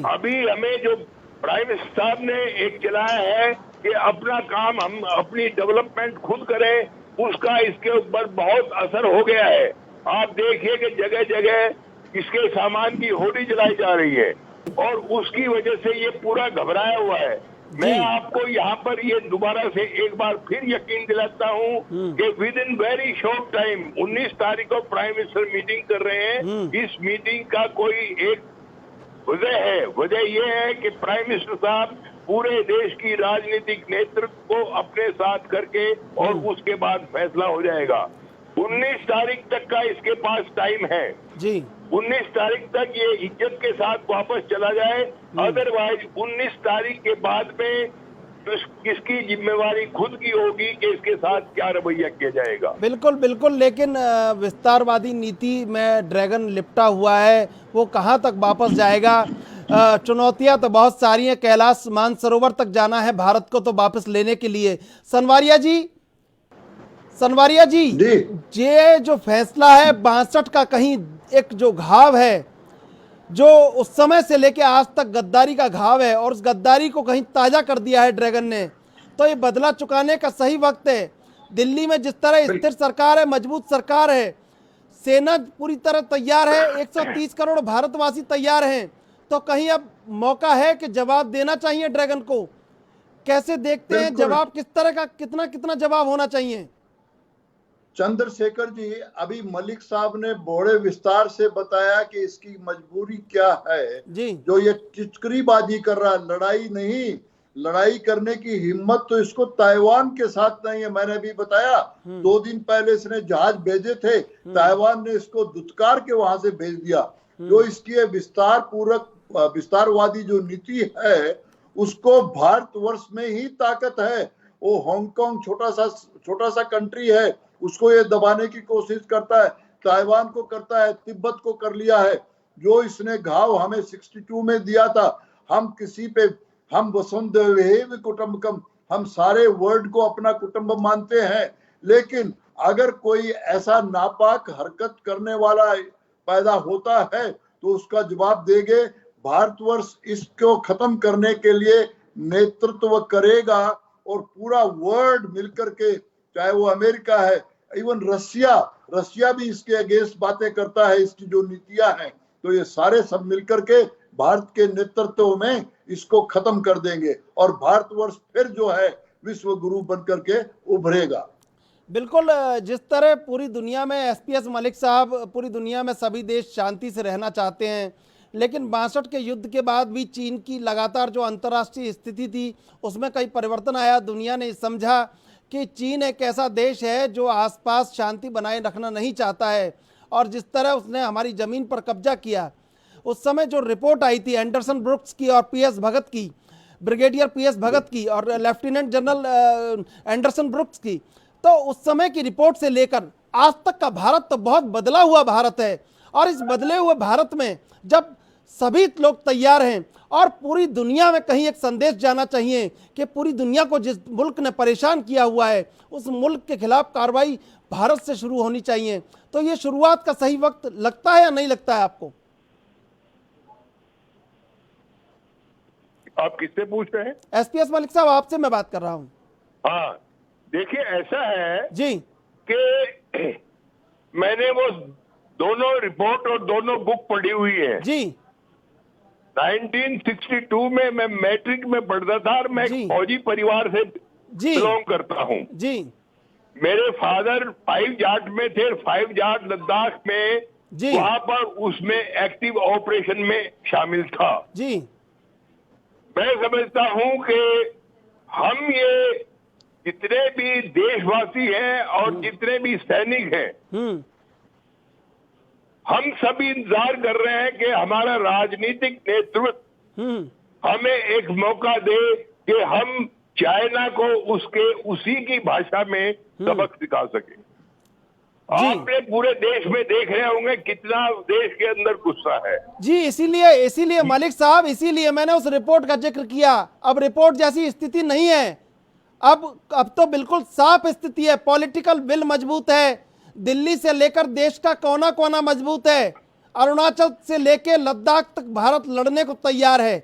अभी हमें जो प्राइम मिनिस्टर साहब ने एक चलाया है कि अपना काम हम अपनी डेवलपमेंट खुद करें, उसका इसके ऊपर बहुत असर हो गया है। आप देखिए कि जगह जगह इसके सामान की होली जलाई जा रही है और उसकी वजह से ये पूरा घबराया हुआ है। मैं आपको यहाँ पर ये दोबारा से एक बार फिर यकीन दिलाता हूँ कि with in very short time 19 तारीख को प्राइम मिनिस्टर मीटिंग कर रहे हैं। इस मीटिंग का कोई एक वजह है, वजह ये है कि प्राइम मिनिस्टर साहब पूरे देश की राजनीतिक नेतृत्व को अपने साथ करके और उसके बाद फैसला हो जाएगा। 19 तारीख तक का इसके पास टाइम है जी। 19 तारीख तक ये इज्जत के साथ वापस चला जाए, अदरवाइज 19 तारीख के बाद में किसकी जिम्मेवारी खुद की होगी कि इसके साथ क्या रवैया किया जाएगा। बिल्कुल बिल्कुल, लेकिन विस्तारवादी नीति में ड्रैगन लिपटा हुआ है, वो कहाँ तक वापस जाएगा? चुनौतियां तो बहुत सारी हैं। कैलाश मानसरोवर तक जाना है भारत को तो वापस लेने के लिए। सनवारिया जी ये जो फैसला है 62 का, कहीं एक जो घाव है जो उस समय से लेके आज तक गद्दारी का घाव है और उस गद्दारी को कहीं ताजा कर दिया है ड्रैगन ने, तो ये बदला चुकाने का सही वक्त है। दिल्ली में जिस तरह स्थिर सरकार है, मजबूत सरकार है, सेना पूरी तरह तैयार है, 130 करोड़ भारतवासी तैयार हैं, तो कहीं अब मौका है कि जवाब देना चाहिए ड्रैगन को। कैसे देखते हैं जवाब, किस तरह का, कितना जवाब होना चाहिए? चंद्रशेखर जी, अभी मलिक साहब ने बड़े विस्तार से बताया कि इसकी मजबूरी क्या है जी। जो ये चिचकरीबाजी कर रहा है, लड़ाई नहीं, लड़ाई करने की हिम्मत तो इसको ताइवान के साथ नहीं है। मैंने भी बताया 2 दिन पहले इसने जहाज भेजे थे, ताइवान ने इसको दुत्कार के वहां से भेज दिया। जो इसकी विस्तारवादी जो नीति है उसको भारतवर्ष में ही ताकत है। वो हांगकांग छोटा सा कंट्री है, उसको ये दबाने की कोशिश करता है, ताइवान को करता है, तिब्बत को कर लिया है। जो इसने घाव हमें 62 में दिया था, हम वसुंधैव कुटुंबकम, हम सारे वर्ल्ड को अपना कुटुंब मानते हैं, लेकिन अगर कोई ऐसा नापाक हरकत करने वाला पैदा होता है तो उसका जवाब देंगे। भारतवर्ष इसको खत्म करने के लिए नेतृत्व करेगा और पूरा वर्ल्ड मिलकर के, चाहे वो अमेरिका है, इवन रशिया भी इसके अगेंस्ट बातें करता है, इसकी जो नीतियां हैं, तो ये सारे सब मिलकर के भारत के नेतृत्व में इसको खत्म कर देंगे और भारतवर्ष फिर जो है विश्व गुरु बनकर के उभरेगा। बिल्कुल, जिस तरह पूरी दुनिया में एसपीएस मलिक साहब, पूरी दुनिया में सभी देश शांति से रहना चाहते हैं, लेकिन 62 के युद्ध के बाद भी चीन की लगातार जो अंतर्राष्ट्रीय स्थिति थी उसमें कई परिवर्तन आया। दुनिया ने समझा कि चीन एक ऐसा देश है जो आसपास शांति बनाए रखना नहीं चाहता है, और जिस तरह उसने हमारी ज़मीन पर कब्जा किया, उस समय जो रिपोर्ट आई थी एंडरसन ब्रुक्स की और पीएस भगत की, ब्रिगेडियर पीएस भगत की और लेफ्टिनेंट जनरल एंडरसन ब्रुक्स की, तो उस समय की रिपोर्ट से लेकर आज तक का भारत तो बहुत बदला हुआ भारत है। और इस बदले हुए भारत में जब सभी लोग तैयार हैं और पूरी दुनिया में कहीं एक संदेश जाना चाहिए कि पूरी दुनिया को जिस मुल्क ने परेशान किया हुआ है उस मुल्क के खिलाफ कार्रवाई भारत से शुरू होनी चाहिए, तो ये शुरुआत का सही वक्त लगता है या नहीं लगता है आपको? आप किससे पूछ रहे हैं? एसपीएस मलिक साहब, आपसे मैं बात कर रहा हूं। हाँ, देखिए ऐसा है जी कि मैंने वो दोनों रिपोर्ट और दोनों बुक पढ़ी हुई है जी। 1962 में मैं मैट्रिक में पढ़ता था और मैं फौजी परिवार से बिलोंग करता हूँ जी। मेरे फादर 5 जाट में थे, 5 जाट लद्दाख में जी, वहां पर उसमें एक्टिव ऑपरेशन में शामिल था जी। मैं समझता हूं कि हम ये जितने भी देशवासी हैं और जितने भी सैनिक हैं, हम सभी इंतजार कर रहे हैं कि हमारा राजनीतिक नेतृत्व हमें एक मौका दे कि हम चाइना को उसी की भाषा में सबक सिखा सके। आपने पूरे देश में देख रहे होंगे कितना देश के अंदर गुस्सा है जी। इसीलिए मलिक साहब, इसीलिए मैंने उस रिपोर्ट का जिक्र किया। अब रिपोर्ट जैसी स्थिति नहीं है, अब तो बिल्कुल साफ स्थिति है। पॉलिटिकल विल मजबूत है, दिल्ली से लेकर देश का कोना कोना मजबूत है, अरुणाचल से लेकर लद्दाख तक भारत लड़ने को तैयार है।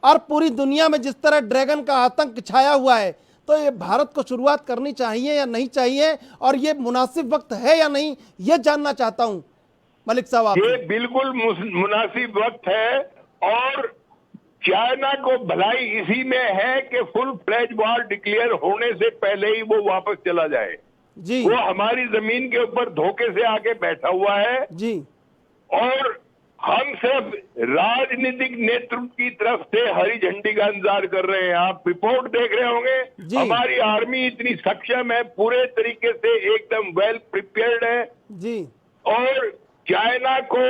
और पूरी दुनिया में जिस तरह ड्रैगन का आतंक छाया हुआ है, तो ये भारत को शुरुआत करनी चाहिए या नहीं चाहिए, और ये मुनासिब वक्त है या नहीं, ये जानना चाहता हूं मलिक साहब। ये बिल्कुल मुनासिब वक्त है और चाइना को भलाई इसी में है कि फुल फ्लैज वॉर डिक्लेयर होने से पहले ही वो वापस चला जाए जी। वो हमारी जमीन के ऊपर धोखे से आके बैठा हुआ है जी। और हम सिर्फ राजनीतिक नेतृत्व की तरफ से हरी झंडी का इंतजार कर रहे हैं। आप रिपोर्ट देख रहे होंगे, हमारी आर्मी इतनी सक्षम है, पूरे तरीके से एकदम वेल प्रिपेयर्ड है जी। और चाइना को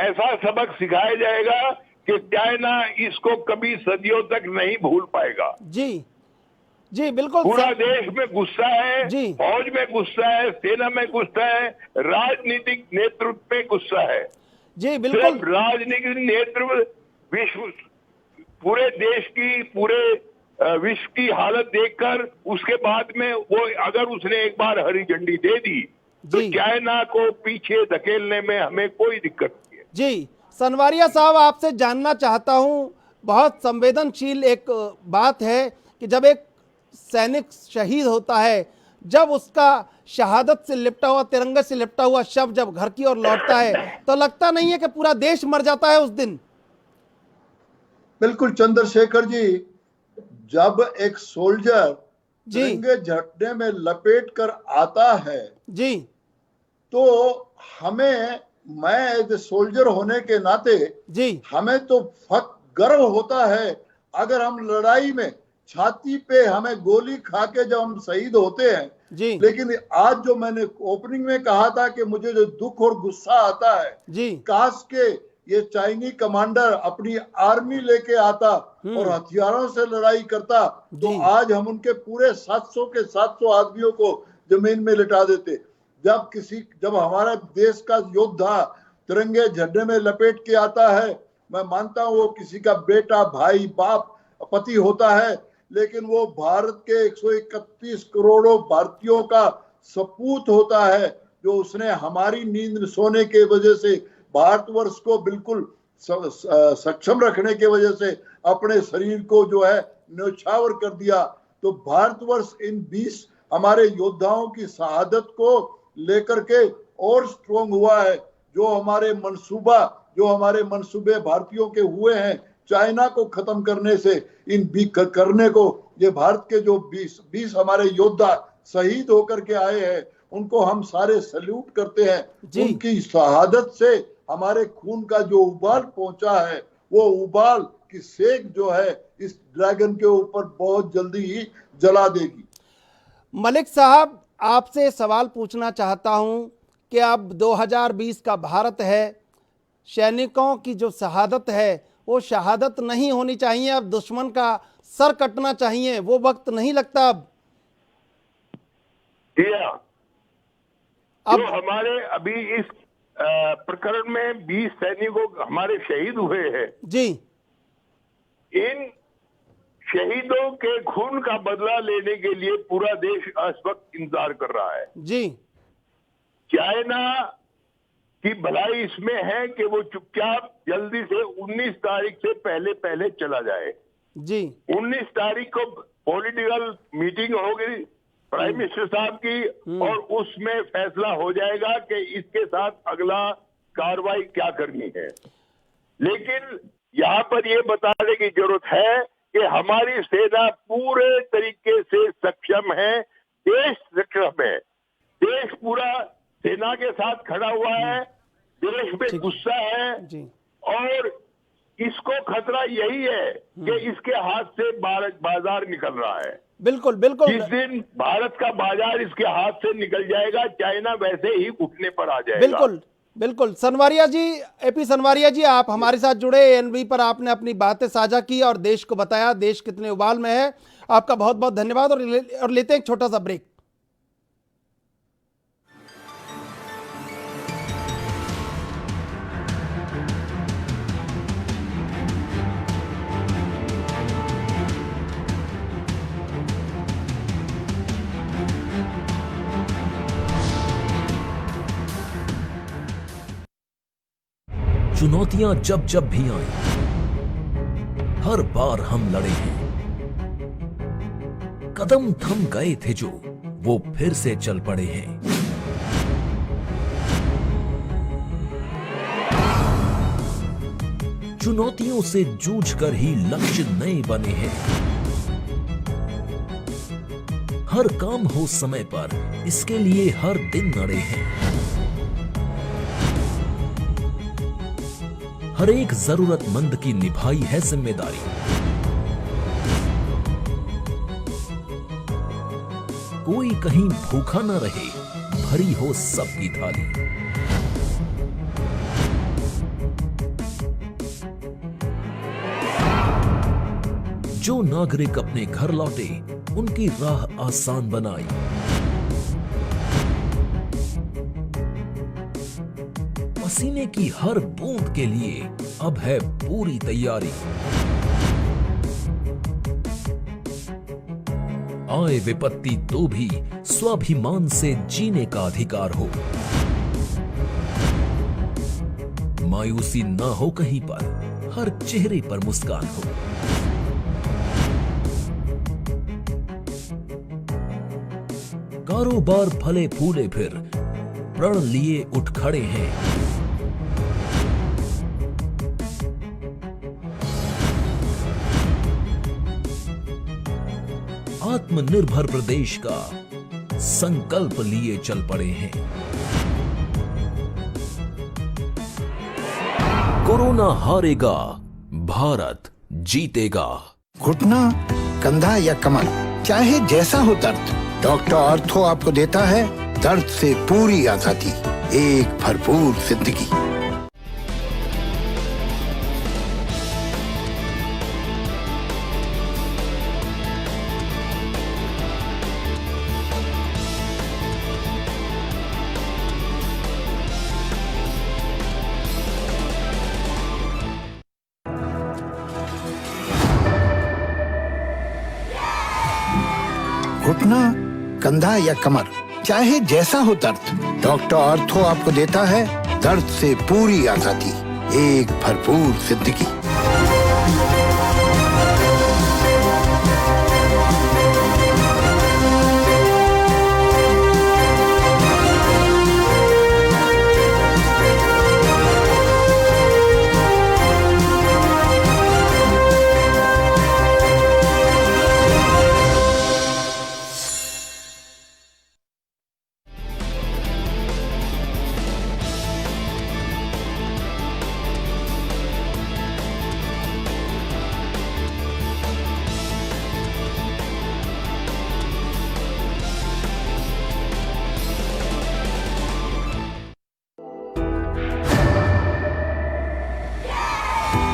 ऐसा सबक सिखाया जाएगा कि चाइना इसको कभी सदियों तक नहीं भूल पाएगा। जी जी बिल्कुल। पूरा देश में गुस्सा है जी। फौज में गुस्सा है, सेना में गुस्सा है, राजनीतिक नेतृत्व में गुस्सा है जी बिल्कुल। सिर्फ राजनीतिक नेतृत्व विश्व पूरे देश की पूरे विश्व की हालत देखकर उसके बाद में वो अगर उसने एक बार हरी झंडी दे दी तो चाइना को पीछे धकेलने में हमें कोई दिक्कत नहीं है। जी सनवारिया साहब, आपसे जानना चाहता हूं, बहुत संवेदनशील एक बात है कि जब एक सैनिक शहीद होता है, जब उसका शहादत से लिपटा हुआ, तिरंगे से लिपटा हुआ शव जब घर की ओर लौटता है तो लगता नहीं है कि पूरा देश मर जाता है उस दिन? बिल्कुल चंद्रशेखर जी, जब एक सोल्जर तिरंगे झंडे में लपेट कर आता है जी, तो हमें, मैं एज ए सोल्जर होने के नाते जी, हमें तो गर्व होता है अगर हम लड़ाई में छाती पे हमें गोली खा के जब हम शहीद होते हैं जी। लेकिन आज जो मैंने ओपनिंग में कहा था कि मुझे जो दुख और गुस्सा आता है जी, काश के ये चाइनीज कमांडर अपनी आर्मी लेके आता और हथियारों से लड़ाई करता तो आज हम उनके पूरे 700 के 700 आदमियों को जमीन में लिटा देते। जब हमारा देश का योद्धा तिरंगे झंडे में लपेट के आता है, मैं मानता हूं वो किसी का बेटा, भाई, बाप, पति होता है, लेकिन वो भारत के 131 करोड़ों भारतीयों का सपूत होता है जो उसने हमारी नींद सोने के वजह से भारतवर्ष को बिल्कुल सक्षम रखने के वजह से अपने शरीर को जो है न्यौछावर कर दिया। तो भारतवर्ष इन 20 हमारे योद्धाओं की शहादत को लेकर के और स्ट्रोंग हुआ है। जो हमारे मंसूबे भारतीयों के हुए हैं चाइना को खत्म करने से, करने को ये भारत के जो 20 हमारे योद्धा शहीद होकर के आए हैं उनको हम सारे सैल्यूट करते हैं। उनकी शहादत से हमारे खून का जो उबाल पहुंचा है वो उबाल की सेक जो है इस ड्रैगन के ऊपर बहुत जल्दी ही जला देगी। मलिक साहब, आपसे सवाल पूछना चाहता हूं कि अब 2020 का भारत है, सैनिकों की जो शहादत है वो शहादत नहीं होनी चाहिए, अब दुश्मन का सर कटना चाहिए, वो वक्त नहीं लगता अब? जो हमारे अभी इस प्रकरण में 20 सैनिकों हमारे शहीद हुए हैं जी, इन शहीदों के खून का बदला लेने के लिए पूरा देश इस वक्त इंतजार कर रहा है जी। चाइना की भलाई इसमें है कि वो चुपचाप जल्दी से 19 तारीख से पहले चला जाए जी। 19 तारीख को पॉलिटिकल मीटिंग होगी प्राइम मिनिस्टर साहब की और उसमें फैसला हो जाएगा कि इसके साथ अगला कार्रवाई क्या करनी है। लेकिन यहाँ पर ये बताने की जरूरत है कि हमारी सेना पूरे तरीके से सक्षम है, देश सक्षम है, देश पूरा सेना के साथ खड़ा हुआ है, देश में गुस्सा है जी। और इसको खतरा यही है कि इसके हाथ से बाजार निकल रहा है। बिल्कुल बिल्कुल। जिस दिन भारत का बाजार इसके हाथ से निकल जाएगा चाइना वैसे ही घुटने पर आ जाएगा। बिल्कुल बिल्कुल। सनवारिया जी, एपी सनवारिया जी, आप हमारे साथ जुड़े, एएनबी पर आपने अपनी बातें साझा की और देश को बताया देश कितने उबाल में है। आपका बहुत बहुत धन्यवाद और लेते हैं एक छोटा सा ब्रेक। चुनौतियां जब जब भी आई, हर बार हम लड़े हैं, कदम थम गए थे जो वो फिर से चल पड़े हैं। चुनौतियों से जूझकर ही लक्ष्य नए बने हैं। हर काम हो समय पर, इसके लिए हर दिन अड़े हैं। हर एक जरूरतमंद की निभाई है जिम्मेदारी। कोई कहीं भूखा न रहे, भरी हो सबकी थाली। जो नागरिक अपने घर लौटे, उनकी राह आसान बनाई। पसीने की हर बूंद के लिए अब है पूरी तैयारी। आए विपत्ति तो भी स्वाभिमान से जीने का अधिकार हो। मायूसी ना हो कहीं पर, हर चेहरे पर मुस्कान हो। कारोबार फले फूले फिर प्रण लिए उठ खड़े हैं। आत्मनिर्भर प्रदेश का संकल्प लिए चल पड़े हैं। कोरोना हारेगा, भारत जीतेगा। घुटना, कंधा या कमर, चाहे जैसा हो दर्द, डॉक्टर ऑर्थो आपको देता है दर्द से पूरी आजादी, एक भरपूर जिंदगी। घुटना, कंधा या कमर, चाहे जैसा हो दर्द, डॉक्टर ऑर्थो आपको देता है दर्द से पूरी आजादी, एक भरपूर जिंदगी।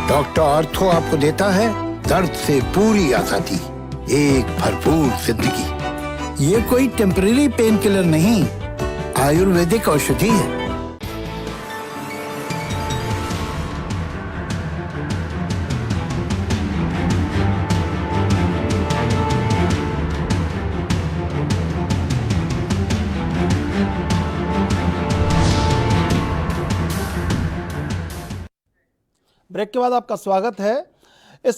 डॉक्टर ऑर्थो आपको देता है दर्द से पूरी आजादी, एक भरपूर जिंदगी। ये कोई टेम्परेरी पेन किलर नहीं, आयुर्वेदिक औषधि है। ब्रेक के बाद आपका स्वागत है। इस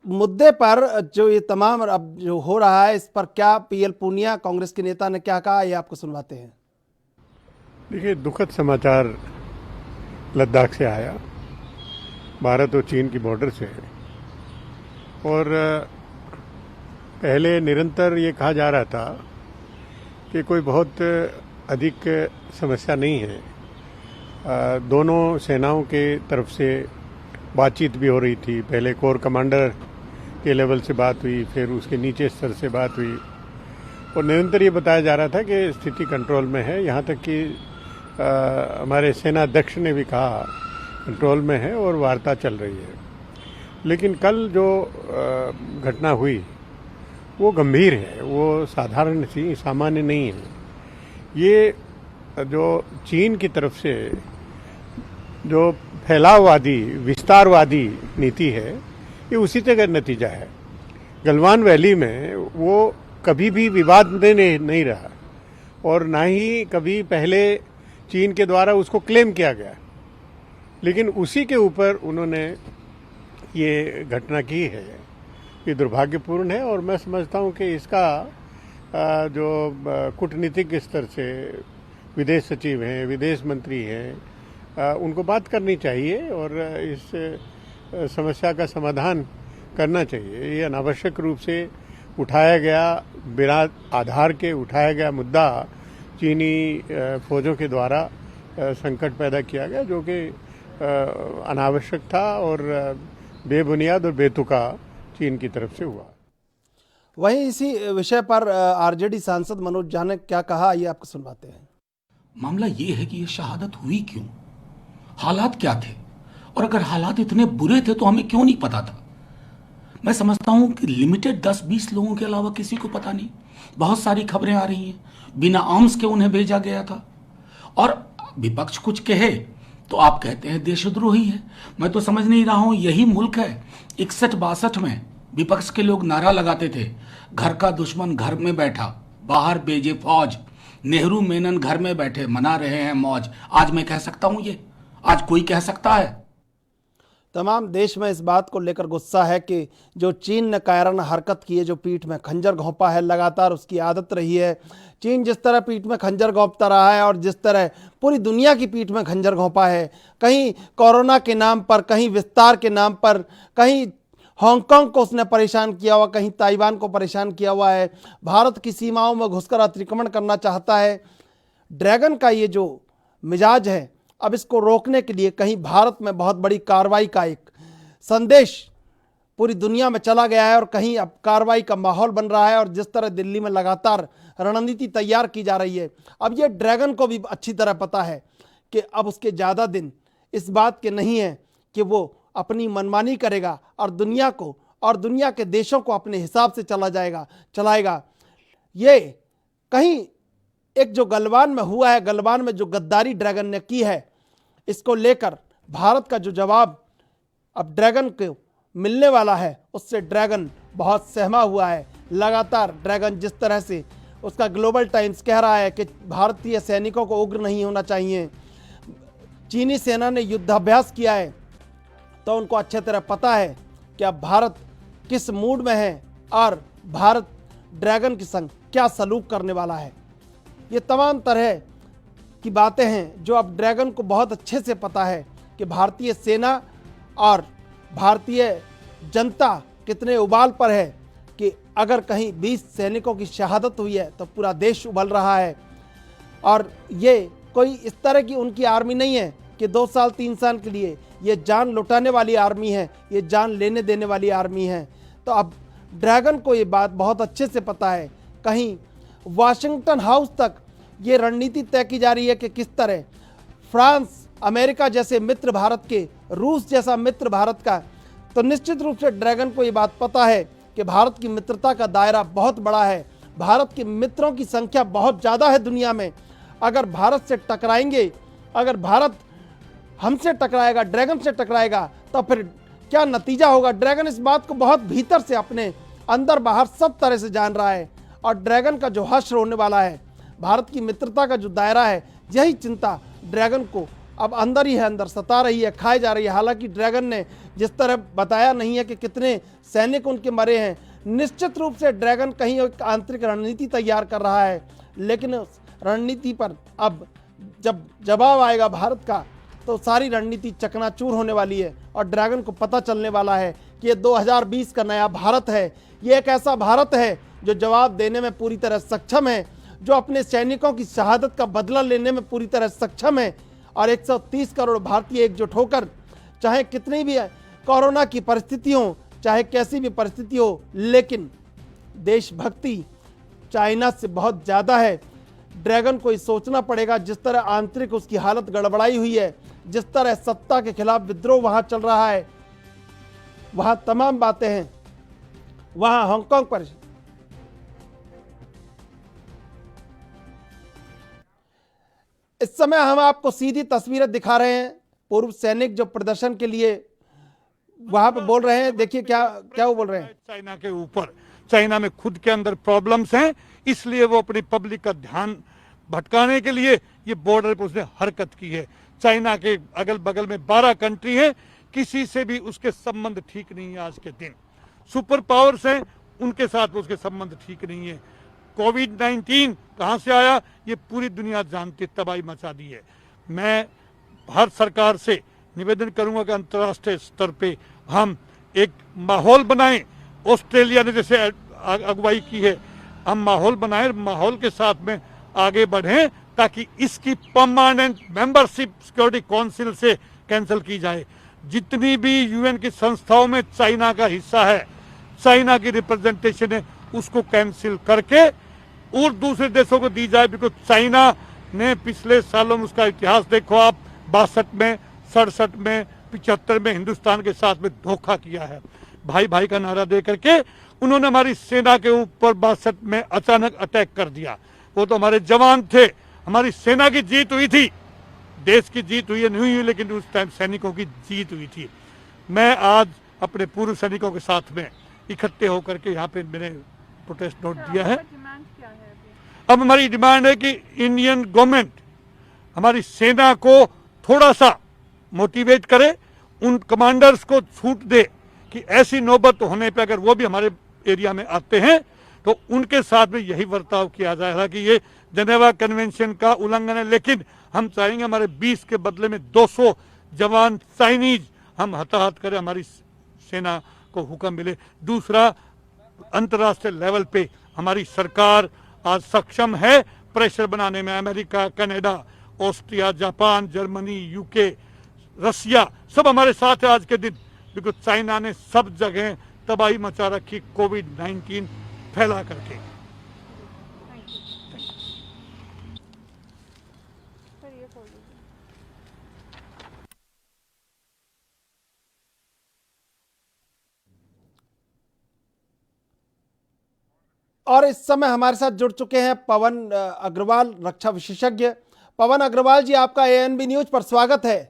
मुद्दे पर जो ये तमाम अब जो हो रहा है, इस पर क्या पीएल पूनिया कांग्रेस के नेता ने क्या कहा, ये आपको सुनवाते हैं। देखिए, दुखद समाचार लद्दाख से आया, भारत और चीन की बॉर्डर से। और पहले निरंतर ये कहा जा रहा था कि कोई बहुत अधिक समस्या नहीं है। दोनों सेनाओं के तरफ से बातचीत भी हो रही थी। पहले कोर कमांडर के लेवल से बात हुई, फिर उसके नीचे स्तर से बात हुई, और निरंतर ये बताया जा रहा था कि स्थिति कंट्रोल में है। यहाँ तक कि हमारे सेना अध्यक्ष ने भी कहा कंट्रोल में है और वार्ता चल रही है। लेकिन कल जो घटना हुई वो गंभीर है, वो साधारण सी सामान्य नहीं है। ये जो चीन की तरफ से जो फैलाववादी विस्तारवादी नीति है, ये उसी का नतीजा है। गलवान वैली में वो कभी भी विवाद में नहीं रहा और ना ही कभी पहले चीन के द्वारा उसको क्लेम किया गया, लेकिन उसी के ऊपर उन्होंने ये घटना की है। ये दुर्भाग्यपूर्ण है और मैं समझता हूँ कि इसका जो कूटनीतिक स्तर से विदेश सचिव हैं, विदेश मंत्री हैं, उनको बात करनी चाहिए और इस समस्या का समाधान करना चाहिए। ये अनावश्यक रूप से उठाया गया, बिना आधार के उठाया गया मुद्दा चीनी फौजों के द्वारा संकट पैदा किया गया, जो कि अनावश्यक था और बेबुनियाद और बेतुका चीन की तरफ से हुआ। वहीं इसी विषय पर आरजेडी सांसद मनोज झा ने क्या कहा, ये आपको सुनवाते हैं। मामला ये है कि ये शहादत हुई क्यों, हालात क्या थे, और अगर हालात इतने बुरे थे तो हमें क्यों नहीं पता था। मैं समझता हूं कि लिमिटेड 10-20 लोगों के अलावा किसी को पता नहीं। बहुत सारी खबरें आ रही हैं, बिना आर्म्स के उन्हें भेजा गया था, और विपक्ष कुछ कहे तो आप कहते हैं देशद्रोही है। मैं तो समझ नहीं रहा हूं, यही मुल्क है। 61-62 में विपक्ष के लोग नारा लगाते थे, घर का दुश्मन घर में बैठा, बाहर भेजे फौज। नेहरू मेनन घर में बैठे मना रहे हैं मौज। आज मैं कह सकता हूं, ये आज कोई कह सकता है? तमाम देश में इस बात को लेकर गुस्सा है कि जो चीन ने कायराना हरकत की है, जो पीठ में खंजर घोंपा है, लगातार उसकी आदत रही है। चीन जिस तरह पीठ में खंजर घोंपता रहा है और जिस तरह पूरी दुनिया की पीठ में खंजर घोंपा है, कहीं कोरोना के नाम पर, कहीं विस्तार के नाम पर, कहीं हांगकांग को उसने परेशान किया हुआ, कहीं ताइवान को परेशान किया हुआ है, भारत की सीमाओं में घुसकर अतिक्रमण करना चाहता है। ड्रैगन का ये जो मिजाज है, अब इसको रोकने के लिए कहीं भारत में बहुत बड़ी कार्रवाई का एक संदेश पूरी दुनिया में चला गया है और कहीं अब कार्रवाई का माहौल बन रहा है। और जिस तरह दिल्ली में लगातार रणनीति तैयार की जा रही है, अब ये ड्रैगन को भी अच्छी तरह पता है कि अब उसके ज़्यादा दिन इस बात के नहीं है कि वो अपनी मनमानी करेगा और दुनिया को और दुनिया के देशों को अपने हिसाब से चलाएगा। ये कहीं एक जो गलवान में हुआ है, गलवान में जो गद्दारी ड्रैगन ने की है, इसको लेकर भारत का जो जवाब अब ड्रैगन को मिलने वाला है, उससे ड्रैगन बहुत सहमा हुआ है। लगातार ड्रैगन जिस तरह से उसका ग्लोबल टाइम्स कह रहा है कि भारतीय सैनिकों को उग्र नहीं होना चाहिए, चीनी सेना ने युद्धाभ्यास किया है तो उनको अच्छे तरह पता है कि अब भारत किस मूड में है और भारत ड्रैगन के संग क्या सलूक करने वाला है। ये तमाम तरह की बातें हैं जो अब ड्रैगन को बहुत अच्छे से पता है कि भारतीय सेना और भारतीय जनता कितने उबाल पर है कि अगर कहीं 20 सैनिकों की शहादत हुई है तो पूरा देश उबल रहा है। और ये कोई इस तरह की उनकी आर्मी नहीं है कि 2 साल 3 साल के लिए, ये जान लुटाने वाली आर्मी है, ये जान लेने देने वाली आर्मी है। तो अब ड्रैगन को ये बात बहुत अच्छे से पता है। कहीं वाशिंगटन हाउस तक ये रणनीति तय की जा रही है कि किस तरह फ्रांस, अमेरिका जैसे मित्र भारत के, रूस जैसा मित्र भारत का, तो निश्चित रूप से ड्रैगन को ये बात पता है कि भारत की मित्रता का दायरा बहुत बड़ा है, भारत के मित्रों की संख्या बहुत ज़्यादा है दुनिया में। अगर भारत से टकराएंगे, अगर भारत हमसे टकराएगा, ड्रैगन से टकराएगा, तो फिर क्या नतीजा होगा। ड्रैगन इस बात को बहुत भीतर से, अपने अंदर बाहर सब तरह से जान रहा है। और ड्रैगन का जो हश्र होने वाला है, भारत की मित्रता का जो दायरा है, यही चिंता ड्रैगन को अब अंदर ही है, अंदर सता रही है, खाई जा रही है। हालांकि ड्रैगन ने जिस तरह बताया नहीं है कि कितने सैनिक उनके मरे हैं, निश्चित रूप से ड्रैगन कहीं एक आंतरिक रणनीति तैयार कर रहा है। लेकिन उस रणनीति पर अब जब जवाब आएगा भारत का, तो सारी रणनीति चकनाचूर होने वाली है और ड्रैगन को पता चलने वाला है कि ये 2020 का नया भारत है। ये एक ऐसा भारत है जो जवाब देने में पूरी तरह सक्षम है, जो अपने सैनिकों की शहादत का बदला लेने में पूरी तरह सक्षम है। और 130 करोड़ भारतीय एकजुट होकर, चाहे कितनी भी कोरोना की परिस्थिति हो, चाहे कैसी भी परिस्थिति हो, लेकिन देशभक्ति चाइना से बहुत ज़्यादा है। ड्रैगन को सोचना पड़ेगा, जिस तरह आंतरिक उसकी हालत गड़बड़ाई हुई है, जिस तरह सत्ता के खिलाफ विद्रोह वहाँ चल रहा है, वहाँ तमाम बातें हैं। वहाँ हांगकांग पर इस समय हम आपको सीधी तस्वीरें दिखा रहे हैं। पूर्व सैनिक जो प्रदर्शन के लिए वहां पे बोल रहे हैं, देखिए क्या वो बोल रहे हैं। चाइना के ऊपर, चाइना में खुद के अंदर प्रॉब्लम्स हैं, इसलिए वो अपनी पब्लिक का ध्यान भटकाने के लिए ये बॉर्डर पर उसने हरकत की है। चाइना के अगल बगल में 12 कंट्री हैं, किसी से भी उसके संबंध ठीक नहीं है। आज के दिन सुपर पावर्स हैं, उनके साथ उसके संबंध ठीक नहीं है। कोविड-19 कहां से आया, ये पूरी दुनिया जानती, तबाही मचा दी है। मैं भारत सरकार से निवेदन करूंगा कि अंतर्राष्ट्रीय स्तर पे हम एक माहौल बनाएं, ऑस्ट्रेलिया ने जैसे अगुवाई की है, हम माहौल बनाएं, माहौल के साथ में आगे बढ़ें ताकि इसकी परमानेंट मेंबरशिप सिक्योरिटी काउंसिल से कैंसिल की जाए। जितनी भी यूएन की संस्थाओं में चाइना का हिस्सा है, चाइना की रिप्रेजेंटेशन है, उसको कैंसिल करके और दूसरे देशों को दी जाए। बिकॉज चाइना ने पिछले सालों में, उसका इतिहास देखो आप, 62 में, 67 में, 75 में हिंदुस्तान के साथ में धोखा किया है। भाई भाई का नारा दे करके उन्होंने हमारी सेना के ऊपर 62 में अचानक अटैक कर दिया। वो तो हमारे जवान थे, हमारी सेना की जीत हुई थी, देश की जीत हुई है नहीं हुई, लेकिन उस टाइम सैनिकों की जीत हुई थी। मैं आज अपने पूर्व सैनिकों के साथ में इकट्ठे होकर के यहाँ पे मैंने प्रोटेस्ट नोट दिया है। अब हमारी डिमांड है कि इंडियन गवर्नमेंट हमारी सेना को थोड़ा सा मोटिवेट करे, उन कमांडर्स को छूट दे कि ऐसी नौबत होने पे अगर वो भी हमारे एरिया में आते हैं तो उनके साथ में यही बर्ताव किया जाए। हालांकि ये जनेवा कन्वेंशन का उल्लंघन है, लेकिन हम चाहेंगे हमारे 20 के बदले में 200 जवान चाइनीज हम हताहत करें, हमारी सेना को हुक्म मिले। दूसरा, अंतर्राष्ट्रीय लेवल पे हमारी सरकार आज सक्षम है प्रेशर बनाने में। America, Canada, Austria, Japan, Germany, UK, Russia सब हमारे साथ है आज के दिन, बिकॉज चाइना ने सब जगह तबाही मचा रखी कोविड-19 फैला करके। और इस समय हमारे साथ जुड़ चुके हैं पवन अग्रवाल, रक्षा विशेषज्ञ। पवन अग्रवाल जी, आपका एएनबी न्यूज पर स्वागत है।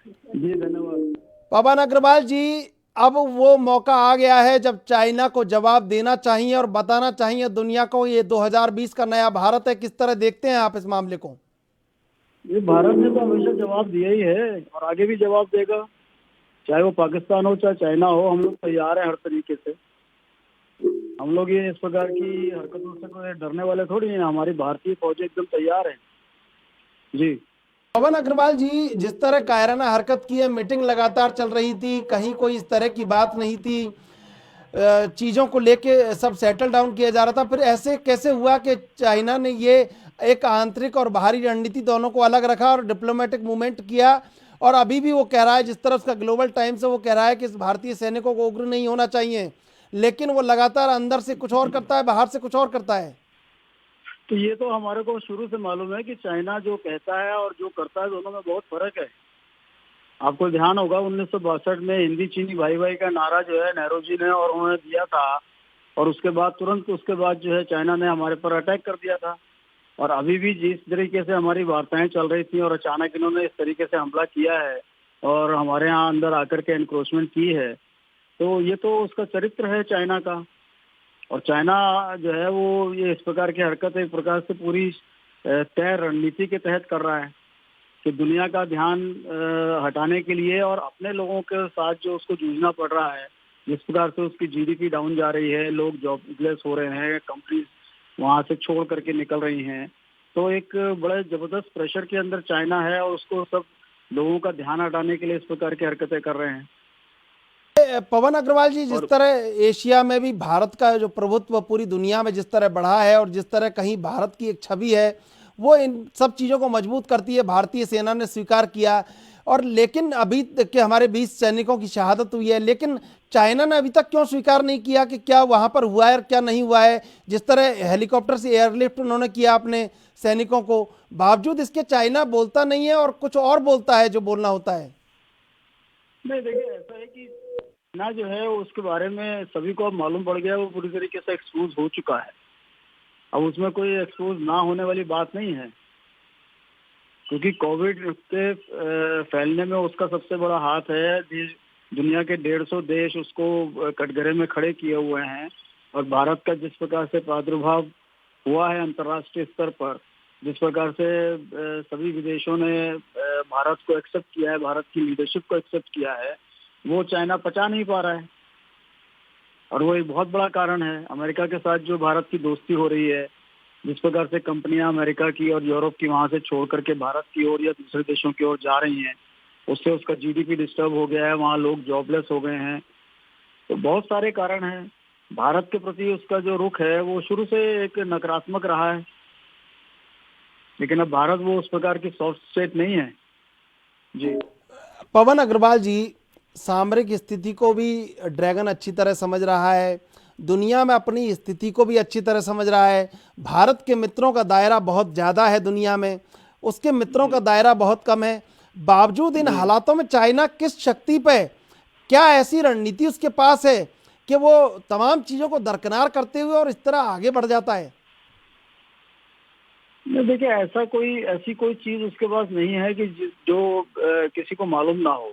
जी धन्यवाद। पवन अग्रवाल जी, अब वो मौका आ गया है जब चाइना को जवाब देना चाहिए और बताना चाहिए दुनिया को ये 2020 का नया भारत है। किस तरह देखते हैं आप इस मामले को? ये भारत ने तो हमेशा जवाब दिया ही है और आगे भी जवाब देगा, चाहे वो पाकिस्तान हो चाहे चाइना हो। हम लोग तैयार हैं हर तरीके से। हम लोग ये इस प्रकार की हरकतों से कोई डरने वाले थोड़ी हैं। हमारी भारतीय फौज एकदम तैयार है। जी पवन अग्रवाल जी, जिस तरह कायराना हरकत की है, मीटिंग लगातार चल रही थी, कहीं कोई इस तरह की बात नहीं थी, चीज़ों को लेके सब सेटल डाउन किया जा रहा था, फिर ऐसे कैसे हुआ कि चाइना ने ये एक आंतरिक और बाहरी रणनीति दोनों को अलग रखा और डिप्लोमेटिक मूवमेंट किया? और अभी भी वो कह रहा है, जिस तरह उसका ग्लोबल टाइम्स से वो कह रहा है कि भारतीय सैनिकों को उग्र नहीं होना चाहिए, लेकिन वो लगातार अंदर से कुछ और करता है, बाहर से कुछ और करता है। तो ये तो हमारे को शुरू से मालूम है कि चाइना जो कहता है और जो करता है दोनों में बहुत फर्क है। आपको ध्यान होगा 1962 में हिंदी चीनी भाई भाई का नारा जो है नेहरू जी ने और उन्होंने दिया था, और उसके बाद तुरंत उसके बाद जो है चाइना ने हमारे पर अटैक कर दिया था। और अभी भी जिस तरीके से हमारी वार्ताएं चल रही थी और अचानक इन्होंने इस तरीके से हमला किया है और हमारे यहाँ अंदर आकर के एनक्रोचमेंट की है, तो ये तो उसका चरित्र है चाइना का। और चाइना जो है वो ये इस प्रकार की हरकत एक प्रकार से पूरी तय रणनीति के तहत कर रहा है कि दुनिया का ध्यान हटाने के लिए और अपने लोगों के साथ जो उसको जूझना पड़ रहा है, जिस प्रकार से उसकी जीडीपी डाउन जा रही है, लोग जॉबलेस हो रहे हैं, कंपनीज वहां से छोड़ करके निकल रही हैं, तो एक बड़े जबरदस्त प्रेशर के अंदर चाइना है और उसको सब लोगों का ध्यान हटाने के लिए इस प्रकार की हरकतें कर रहे हैं। पवन अग्रवाल जी, जिस तरह एशिया में भी भारत का जो प्रभुत्व पूरी दुनिया में जिस तरह बढ़ा है और जिस तरह कहीं भारत की एक छवि है, वो इन सब चीज़ों को मजबूत करती है, भारतीय सेना ने स्वीकार किया। और लेकिन अभी के हमारे 20 सैनिकों की शहादत हुई है, लेकिन चाइना ने अभी तक क्यों स्वीकार नहीं किया कि क्या वहाँ पर हुआ है और क्या नहीं हुआ है? जिस तरह हेलीकॉप्टर से एयरलिफ्ट उन्होंने किया अपने सैनिकों को, बावजूद इसके चाइना बोलता नहीं है और कुछ और बोलता है जो बोलना होता है। नहीं, देखिए ऐसा है कि ना जो है उसके बारे में सभी को अब मालूम पड़ गया, वो पूरी तरीके से एक्सपोज हो चुका है। अब उसमें कोई एक्सपोज ना होने वाली बात नहीं है, क्योंकि कोविड के फैलने में उसका सबसे बड़ा हाथ है। दुनिया के 150 देश उसको कटघरे में खड़े किए हुए हैं और भारत का जिस प्रकार से प्रादुर्भाव हुआ है अंतर्राष्ट्रीय स्तर पर, जिस प्रकार से सभी विदेशों ने भारत को एक्सेप्ट किया है, भारत की लीडरशिप को एक्सेप्ट किया है, वो चाइना पचा नहीं पा रहा है। और वो एक बहुत बड़ा कारण है। अमेरिका के साथ जो भारत की दोस्ती हो रही है, जिस प्रकार से कंपनियां अमेरिका की और यूरोप की वहां से छोड़ करके भारत की ओर या दूसरे देशों की ओर जा रही हैं, उससे उसका जीडीपी डिस्टर्ब हो गया है, वहाँ लोग जॉबलेस हो गए हैं। तो बहुत सारे कारण हैं। भारत के प्रति उसका जो रुख है वो शुरू से एक नकारात्मक रहा है, लेकिन अब भारत वो उस प्रकार की सॉफ्ट स्टेट नहीं है। जी पवन अग्रवाल जी, सामरिक स्थिति को भी ड्रैगन अच्छी तरह समझ रहा है, दुनिया में अपनी स्थिति को भी अच्छी तरह समझ रहा है। भारत के मित्रों का दायरा बहुत ज़्यादा है दुनिया में, उसके मित्रों का दायरा बहुत कम है। बावजूद इन हालातों में चाइना किस शक्ति पे, क्या ऐसी रणनीति उसके पास है कि वो तमाम चीज़ों को दरकिनार करते हुए और इस तरह आगे बढ़ जाता है? देखिए, ऐसी कोई चीज उसके पास नहीं है कि जो किसी को मालूम ना हो।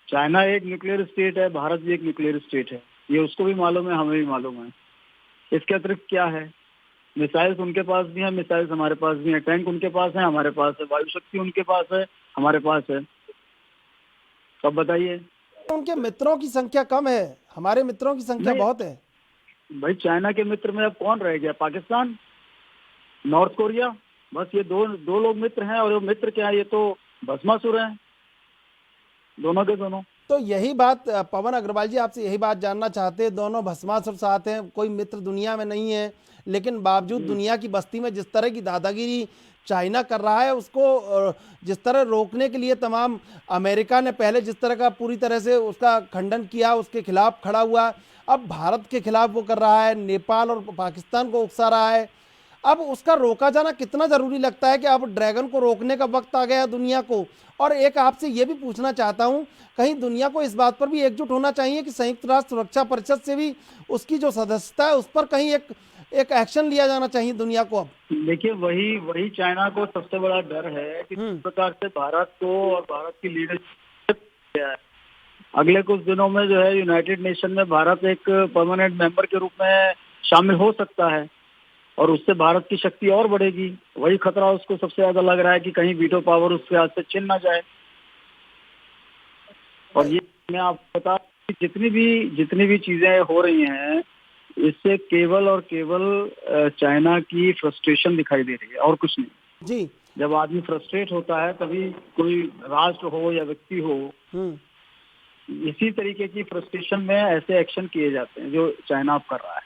चाइना एक न्यूक्लियर स्टेट है, भारत भी एक न्यूक्लियर स्टेट है, ये उसको भी मालूम है, हमें भी मालूम है। इसके अतिरिक्त क्या है? मिसाइल्स उनके पास भी है, मिसाइल्स हमारे पास भी है, टैंक उनके पास है, हमारे पास है, वायु शक्ति उनके पास है, हमारे पास है। सब बताइए। उनके मित्रों की संख्या कम है, हमारे मित्रों की संख्या बहुत है। भाई चाइना के मित्र में अब कौन रह गया? पाकिस्तान, नॉर्थ कोरिया, बस ये दो लोग मित्र हैं। और वो मित्र क्या है? ये तो भस्मासुर हैं, दोनों के दोनों। तो यही बात पवन अग्रवाल जी आपसे यही बात जानना चाहते हैं, दोनों भस्मासुर साथ हैं, कोई मित्र दुनिया में नहीं है, लेकिन बावजूद दुनिया की बस्ती में जिस तरह की दादागिरी चाइना कर रहा है, उसको जिस तरह रोकने के लिए तमाम अमेरिका ने पहले जिस तरह का पूरी तरह से उसका खंडन किया, उसके खिलाफ खड़ा हुआ, अब भारत के खिलाफ वो कर रहा है, नेपाल और पाकिस्तान को उकसा रहा है। अब उसका रोका जाना कितना ज़रूरी लगता है कि अब ड्रैगन को रोकने का वक्त आ गया दुनिया को? और एक आपसे ये भी पूछना चाहता हूँ, कहीं दुनिया को इस बात पर भी एकजुट होना चाहिए कि संयुक्त राष्ट्र सुरक्षा परिषद से भी उसकी जो सदस्यता है उस पर कहीं एक एक्शन लिया जाना चाहिए दुनिया को? अब देखिए, वही चाइना को सबसे बड़ा डर है कि किस प्रकार से भारत को और भारत की लीडरशिप है। अगले कुछ दिनों में जो है यूनाइटेड नेशन में भारत एक परमानेंट मेंबर के रूप में शामिल हो सकता है और उससे भारत की शक्ति और बढ़ेगी। वही खतरा उसको सबसे ज्यादा लग रहा है कि कहीं वीटो पावर उसके हाथ से छिन ना जाए। और ये मैं आपको बता कि जितनी भी चीजें हो रही हैं, इससे केवल और केवल चाइना की फ्रस्ट्रेशन दिखाई दे रही है और कुछ नहीं। जी, जब आदमी फ्रस्ट्रेट होता है तभी कोई राष्ट्र हो या व्यक्ति हो, इसी तरीके की फ्रस्ट्रेशन में ऐसे एक्शन किए जाते हैं जो चाइना अब कर रहा है।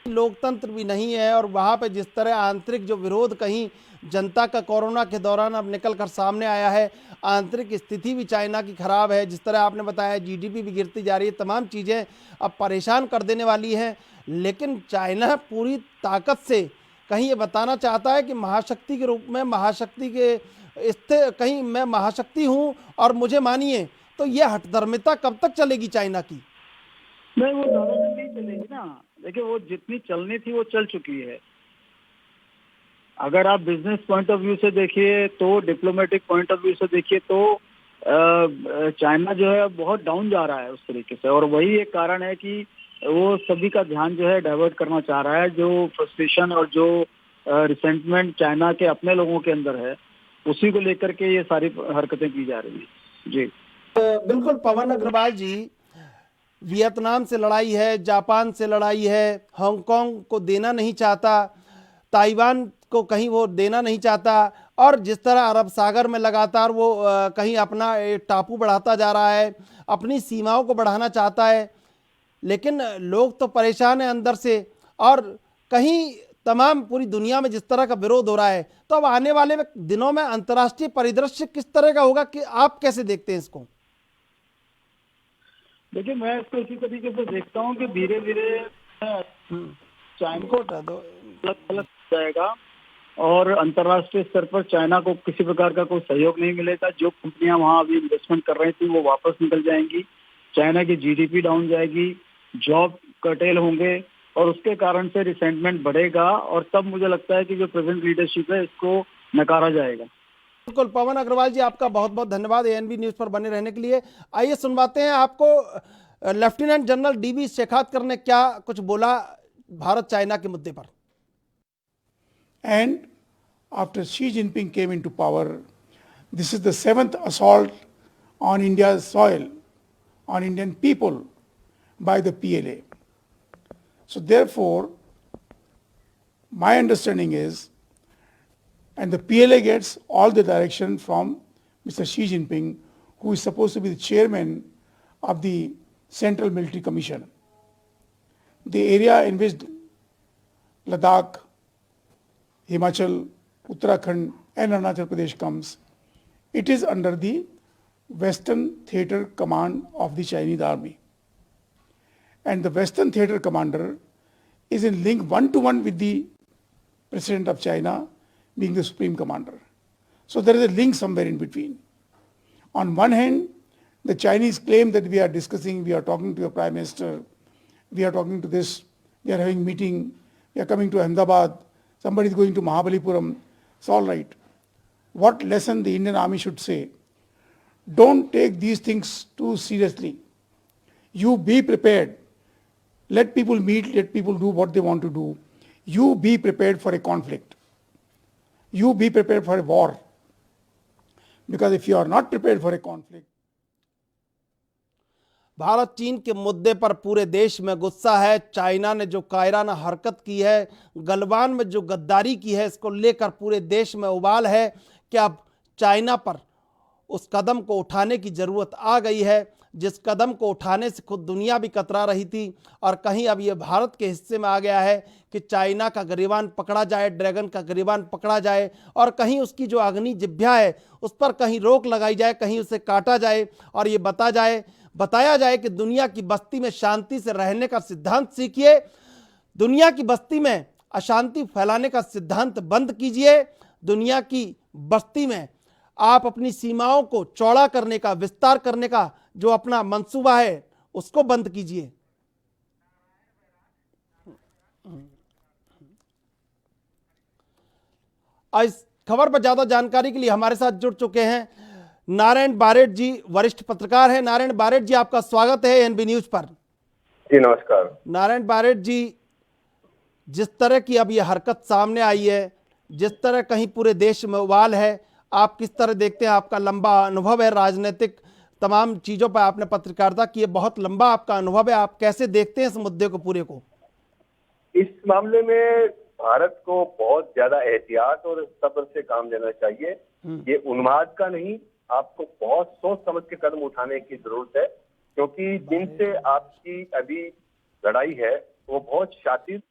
लोकतंत्र भी नहीं है और वहाँ पे जिस तरह आंतरिक जो विरोध कहीं जनता का कोरोना के दौरान अब निकल कर सामने आया है, आंतरिक स्थिति भी चाइना की खराब है, जिस तरह आपने बताया जीडीपी भी गिरती जा रही है, तमाम चीज़ें अब परेशान कर देने वाली हैं। लेकिन चाइना पूरी ताकत से कहीं ये बताना चाहता है कि महाशक्ति के रूप में, महाशक्ति के कहीं मैं महाशक्ति हूँ और मुझे मानिए। तो ये हठधर्मिता कब तक चलेगी चाइना की? नहीं, वो ज़्यादा दिन नहीं चलेगी ना। देखिए, वो जितनी चलनी थी वो चल चुकी है। अगर आप बिजनेस पॉइंट ऑफ व्यू से देखिए, तो डिप्लोमेटिक पॉइंट ऑफ व्यू से देखिए, तो चाइना जो है बहुत डाउन जा रहा है उस तरीके से। और वही एक कारण है कि वो सभी का ध्यान जो है डाइवर्ट करना चाह रहा है। जो फ्रस्ट्रेशन और जो रिसेंटमेंट चाइना के अपने लोगों के अंदर है, उसी को लेकर के ये सारी हरकतें की जा रही हैं। जी बिल्कुल पवन अग्रवाल जी, वियतनाम से लड़ाई है, जापान से लड़ाई है, हांगकांग को देना नहीं चाहता, ताइवान को कहीं वो देना नहीं चाहता, और जिस तरह अरब सागर में लगातार वो कहीं अपना टापू बढ़ाता जा रहा है, अपनी सीमाओं को बढ़ाना चाहता है। लेकिन लोग तो परेशान हैं अंदर से, और कहीं तमाम पूरी दुनिया में जिस तरह का विरोध हो रहा है, तो अब आने वाले दिनों में अंतर्राष्ट्रीय परिदृश्य किस तरह का होगा, कि आप कैसे देखते हैं इसको? देखिए, मैं इसको इसी तरीके से देखता हूँ कि धीरे धीरे चाइना को अलग जाएगा और अंतर्राष्ट्रीय स्तर पर चाइना को किसी प्रकार का कोई सहयोग नहीं मिलेगा। जो कंपनियां वहां अभी इन्वेस्टमेंट कर रही थी वो वापस निकल जाएंगी, चाइना की जीडीपी डाउन जाएगी, जॉब कर्टेल होंगे और उसके कारण से रिसेंटमेंट बढ़ेगा। और तब मुझे लगता है कि जो प्रेजेंट लीडरशिप है इसको नकारा जाएगा। बिल्कुल पवन अग्रवाल जी, आपका बहुत बहुत धन्यवाद एएनबी न्यूज़ पर बने रहने के लिए। आइए सुनवाते हैं आपको लेफ्टिनेंट जनरल डीबी शेखावत ने क्या कुछ बोला भारत चाइना के मुद्दे पर। And after Xi Jinping came into power, this is the 7th assault on India's soil, on Indian people by the PLA. So therefore, my understanding is, and the PLA gets all the direction from Mr. Xi Jinping, who is supposed to be the chairman of the Central Military Commission. The area in which Ladakh, Himachal, Uttarakhand and Arunachal Pradesh comes, it is under the Western Theater Command of the Chinese Army. And the Western Theater Commander is in link one-to-one with the President of China being the Supreme Commander. So there is a link somewhere in between. On one hand, the Chinese claim that we are discussing, we are talking to your Prime Minister, we are talking to this, we are having meeting, we are coming to Ahmedabad, somebody is going to Mahabalipuram, it's all right. What lesson the Indian Army should say? Don't take these things too seriously. You be prepared. Let people meet, let people do what they want to do. You be prepared for a conflict. You be prepared for a war. Because if you are not prepared for a conflict, Bharat चीन के मुद्दे पर पूरे देश में गुस्सा है। China ने जो कायराना हरकत की है, गलवान में जो गद्दारी की है, इसको लेकर पूरे देश में उबाल है कि अब चाइना पर उस कदम को उठाने की ज़रूरत आ गई है जिस कदम को उठाने से खुद दुनिया भी कतरा रही थी। और कहीं अब ये भारत के हिस्से में आ गया है कि चाइना का गिरबान पकड़ा जाए, ड्रैगन का गिरबान पकड़ा जाए और कहीं उसकी जो अग्नि जिह्वा है उस पर कहीं रोक लगाई जाए, कहीं उसे काटा जाए और ये बताया जाए कि दुनिया की बस्ती में शांति से रहने का सिद्धांत सीखिए, दुनिया की बस्ती में अशांति फैलाने का सिद्धांत बंद कीजिए, दुनिया की बस्ती में आप अपनी सीमाओं को चौड़ा करने का, विस्तार करने का जो अपना मंसूबा है उसको बंद कीजिए। इस खबर पर ज्यादा जानकारी के लिए हमारे साथ जुड़ चुके हैं नारायण बारेट जी, वरिष्ठ पत्रकार हैं। नारायण बारेट जी, आपका स्वागत है एएनबी न्यूज पर। जी नमस्कार। नारायण बारेट जी, जिस तरह की अब यह हरकत सामने आई है, जिस तरह कहीं पूरे देश में उबाल है, आप किस तरह देखते हैं? आपका लंबा अनुभव है राजनीतिक तमाम चीजों पर, आपने पत्रकारिता की है, बहुत लंबा आपका अनुभव है, आप कैसे देखते हैं इस मुद्दे को पूरे को? इस मामले में भारत को बहुत ज्यादा एहतियात और सब्र से काम लेना चाहिए। ये उन्माद का नहीं, आपको बहुत सोच समझ के कदम उठाने की जरूरत है, क्योंकि जिनसे आपकी अभी लड़ाई है वो बहुत शातिर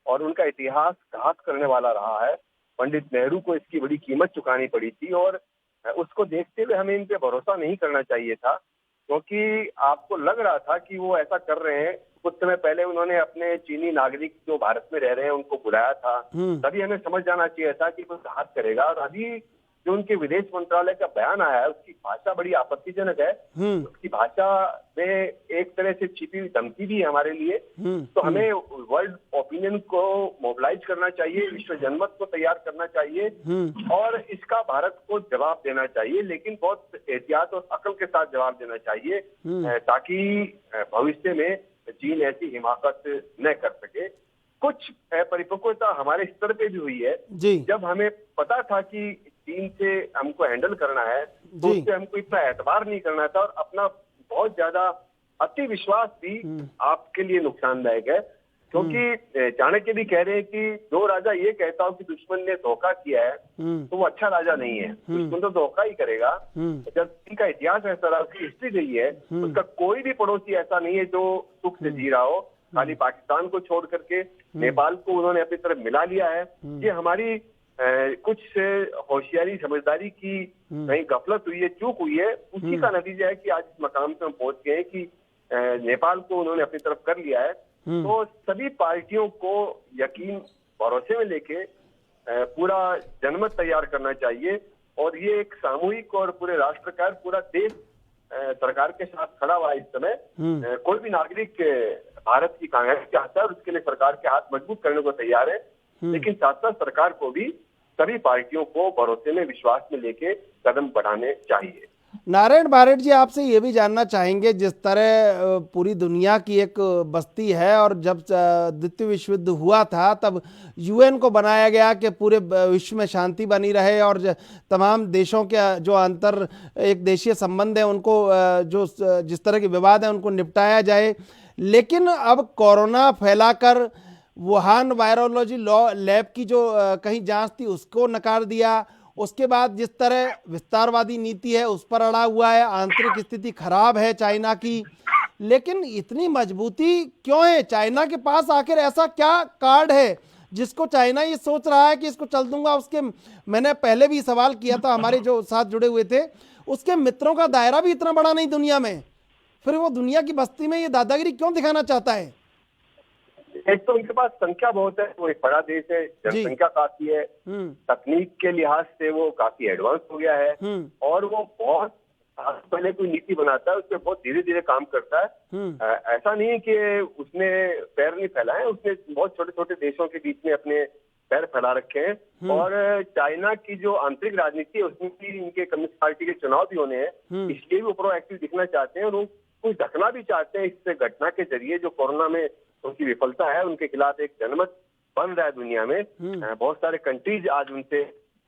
और उनका इतिहास घात करने वाला रहा है। पंडित नेहरू को इसकी बड़ी कीमत चुकानी पड़ी थी और उसको देखते हुए हमें इन पे भरोसा नहीं करना चाहिए था, क्योंकि आपको लग रहा था कि वो ऐसा कर रहे हैं। कुछ समय पहले उन्होंने अपने चीनी नागरिक जो भारत में रह रहे हैं उनको बुलाया था, तभी हमें समझ जाना चाहिए था कि वो घात करेगा। और अभी जो उनके विदेश मंत्रालय का बयान आया है उसकी भाषा बड़ी आपत्तिजनक है। उसकी भाषा में एक तरह से छिपी हुई धमकी भी है हमारे लिए। तो हमें वर्ल्ड ओपिनियन को मोबिलाइज करना चाहिए, विश्व जनमत को तैयार करना चाहिए और इसका भारत को जवाब देना चाहिए, लेकिन बहुत एहतियात और अकल के साथ जवाब देना चाहिए ताकि भविष्य में चीन ऐसी हिमाकत न कर सके। कुछ परिपक्वता हमारे स्तर पे भी हुई है। जब हमें पता था कि चीन से हमको हैंडल करना है तो उससे हमको इतना एतबार नहीं करना था और अपना बहुत ज्यादा अति विश्वास भी आपके लिए नुकसानदायक है, क्योंकि चाणक्य भी कह रहे हैं कि जो राजा ये कहता हो कि दुश्मन ने धोखा किया है तो वो अच्छा राजा नहीं है। दुश्मन तो धोखा ही करेगा। जब चीन का इतिहास ऐसा रहा, उसकी हिस्ट्री रही है, उसका कोई भी पड़ोसी ऐसा नहीं है जो सुख से जी रहा हो। खाली पाकिस्तान को छोड़ करके नेपाल को उन्होंने अपनी तरफ मिला लिया है। ये हमारी कुछ होशियारी समझदारी की कहीं गफलत हुई है, चूक हुई है, उसी का नतीजा है कि आज इस मकाम पे हम पहुंच गए कि नेपाल को उन्होंने अपनी तरफ कर लिया है। तो सभी पार्टियों को यकीन भरोसे में लेके पूरा जनमत तैयार करना चाहिए और ये एक सामूहिक और पूरे राष्ट्र का, पूरा देश सरकार के साथ खड़ा हुआ है इस समय। कोई भी नागरिक भारत की कामयाबी चाहता है और उसके लिए सरकार के हाथ मजबूत करने को तैयार है, लेकिन साथ साथ सरकार को भी सभी पार्टियों को भरोसे में, विश्वास में लेके कदम बढ़ाने चाहिए। नारायण बारेट जी, आपसे ये भी जानना चाहेंगे, जिस तरह पूरी दुनिया की एक बस्ती है और जब द्वितीय विश्व युद्ध हुआ था तब यूएन को बनाया गया कि पूरे विश्व में शांति बनी रहे और तमाम देशों के जो अंतर एक देशीय संबंध है उनको जो जिस तरह के विवाद हैं उनको निपटाया जाए। लेकिन अब कोरोना फैलाकर वुहान वायरोलॉजी लैब की जो कहीं जांच थी उसको नकार दिया, उसके बाद जिस तरह विस्तारवादी नीति है उस पर अड़ा हुआ है, आंतरिक स्थिति खराब है चाइना की, लेकिन इतनी मजबूती क्यों है चाइना के पास? आखिर ऐसा क्या कार्ड है जिसको चाइना ये सोच रहा है कि इसको चल दूंगा? उसके, मैंने पहले भी सवाल किया था, हमारे जो साथ जुड़े हुए थे, उसके मित्रों का दायरा भी इतना बड़ा नहीं दुनिया में, फिर वो दुनिया की बस्ती में ये दादागिरी क्यों दिखाना चाहता है? एक तो उनके पास संख्या बहुत है, वो एक बड़ा देश है, जनसंख्या काफी है, तकनीक के लिहाज से वो काफी एडवांस हो गया है, और वो बहुत पहले कोई नीति बनाता है उस पर बहुत धीरे धीरे काम करता है। ऐसा नहीं है कि उसने पैर नहीं फैलाए, उसने बहुत छोटे छोटे देशों के बीच में अपने पैर फैला रखे हैं। और चाइना की जो आंतरिक राजनीति है उसमें भी इनके कम्युनिस्ट पार्टी के चुनाव भी होने हैं, इसलिए भी वो प्रोएक्टिव दिखना चाहते हैं और वो कुछ ढकना भी चाहते हैं इस घटना के जरिए जो कोरोना में उनकी विफलता है। उनके खिलाफ एक जनमत बन रहा है दुनिया में, बहुत सारे कंट्रीज आज उनसे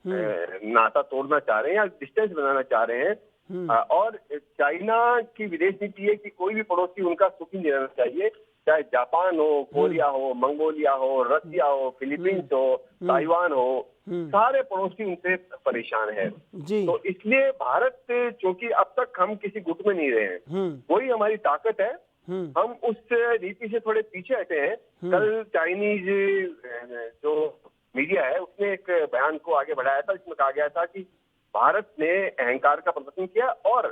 नाता तोड़ना चाह रहे हैं या डिस्टेंस बनाना चाह रहे हैं। और चाइना की विदेश नीति है कि कोई भी पड़ोसी उनका सुखी नहीं रहना चाहिए, चाहे जापान हो, कोरिया हो, मंगोलिया हो, रसिया हो, फिलीपींस हो, ताइवान हो, सारे पड़ोसी उनसे परेशान है। तो इसलिए भारत, चूंकि अब तक हम किसी गुट में नहीं रहे हैं, वही हमारी ताकत है, हम उस नीति से थोड़े पीछे हटे हैं। कल चाइनीज जो मीडिया है उसने एक बयान को आगे बढ़ाया था जिसमें कहा गया था कि भारत ने अहंकार का प्रदर्शन किया और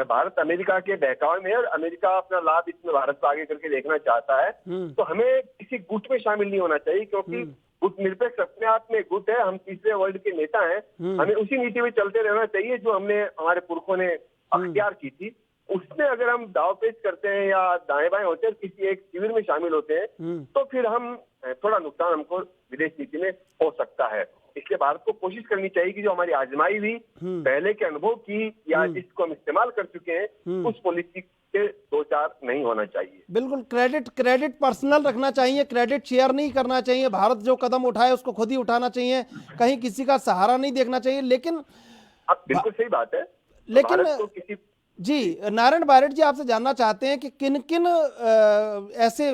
भारत अमेरिका के बहकावे में, और अमेरिका अपना लाभ इसमें भारत को आगे करके देखना चाहता है। तो हमें किसी गुट में शामिल नहीं होना चाहिए, क्योंकि गुट निरपेक्ष अपने आप में गुट है, हम तीसरे वर्ल्ड के नेता हैं, हमें उसी नीति में चलते रहना चाहिए जो हमने हमारे पुरखों ने अख्तियार की थी। उसमें अगर हम दावपेच करते हैं या दाएं बाएं होते हैं, किसी एक शिविर में शामिल होते हैं, तो फिर हम थोड़ा नुकसान हमको विदेश नीति में हो सकता है। इसलिए भारत को कोशिश करनी चाहिए कि जो हमारी आजमाई हुई पहले के अनुभव की या जिसको हम इस्तेमाल कर चुके हैं, उस पॉलिसी के दो चार नहीं होना चाहिए। बिल्कुल, क्रेडिट पर्सनल रखना चाहिए, क्रेडिट शेयर नहीं करना चाहिए। भारत जो कदम उठाए उसको खुद ही उठाना चाहिए, कहीं किसी का सहारा नहीं देखना चाहिए। लेकिन बिल्कुल सही बात है, लेकिन जी नारायण बारेट जी, आपसे जानना चाहते हैं कि किन किन ऐसे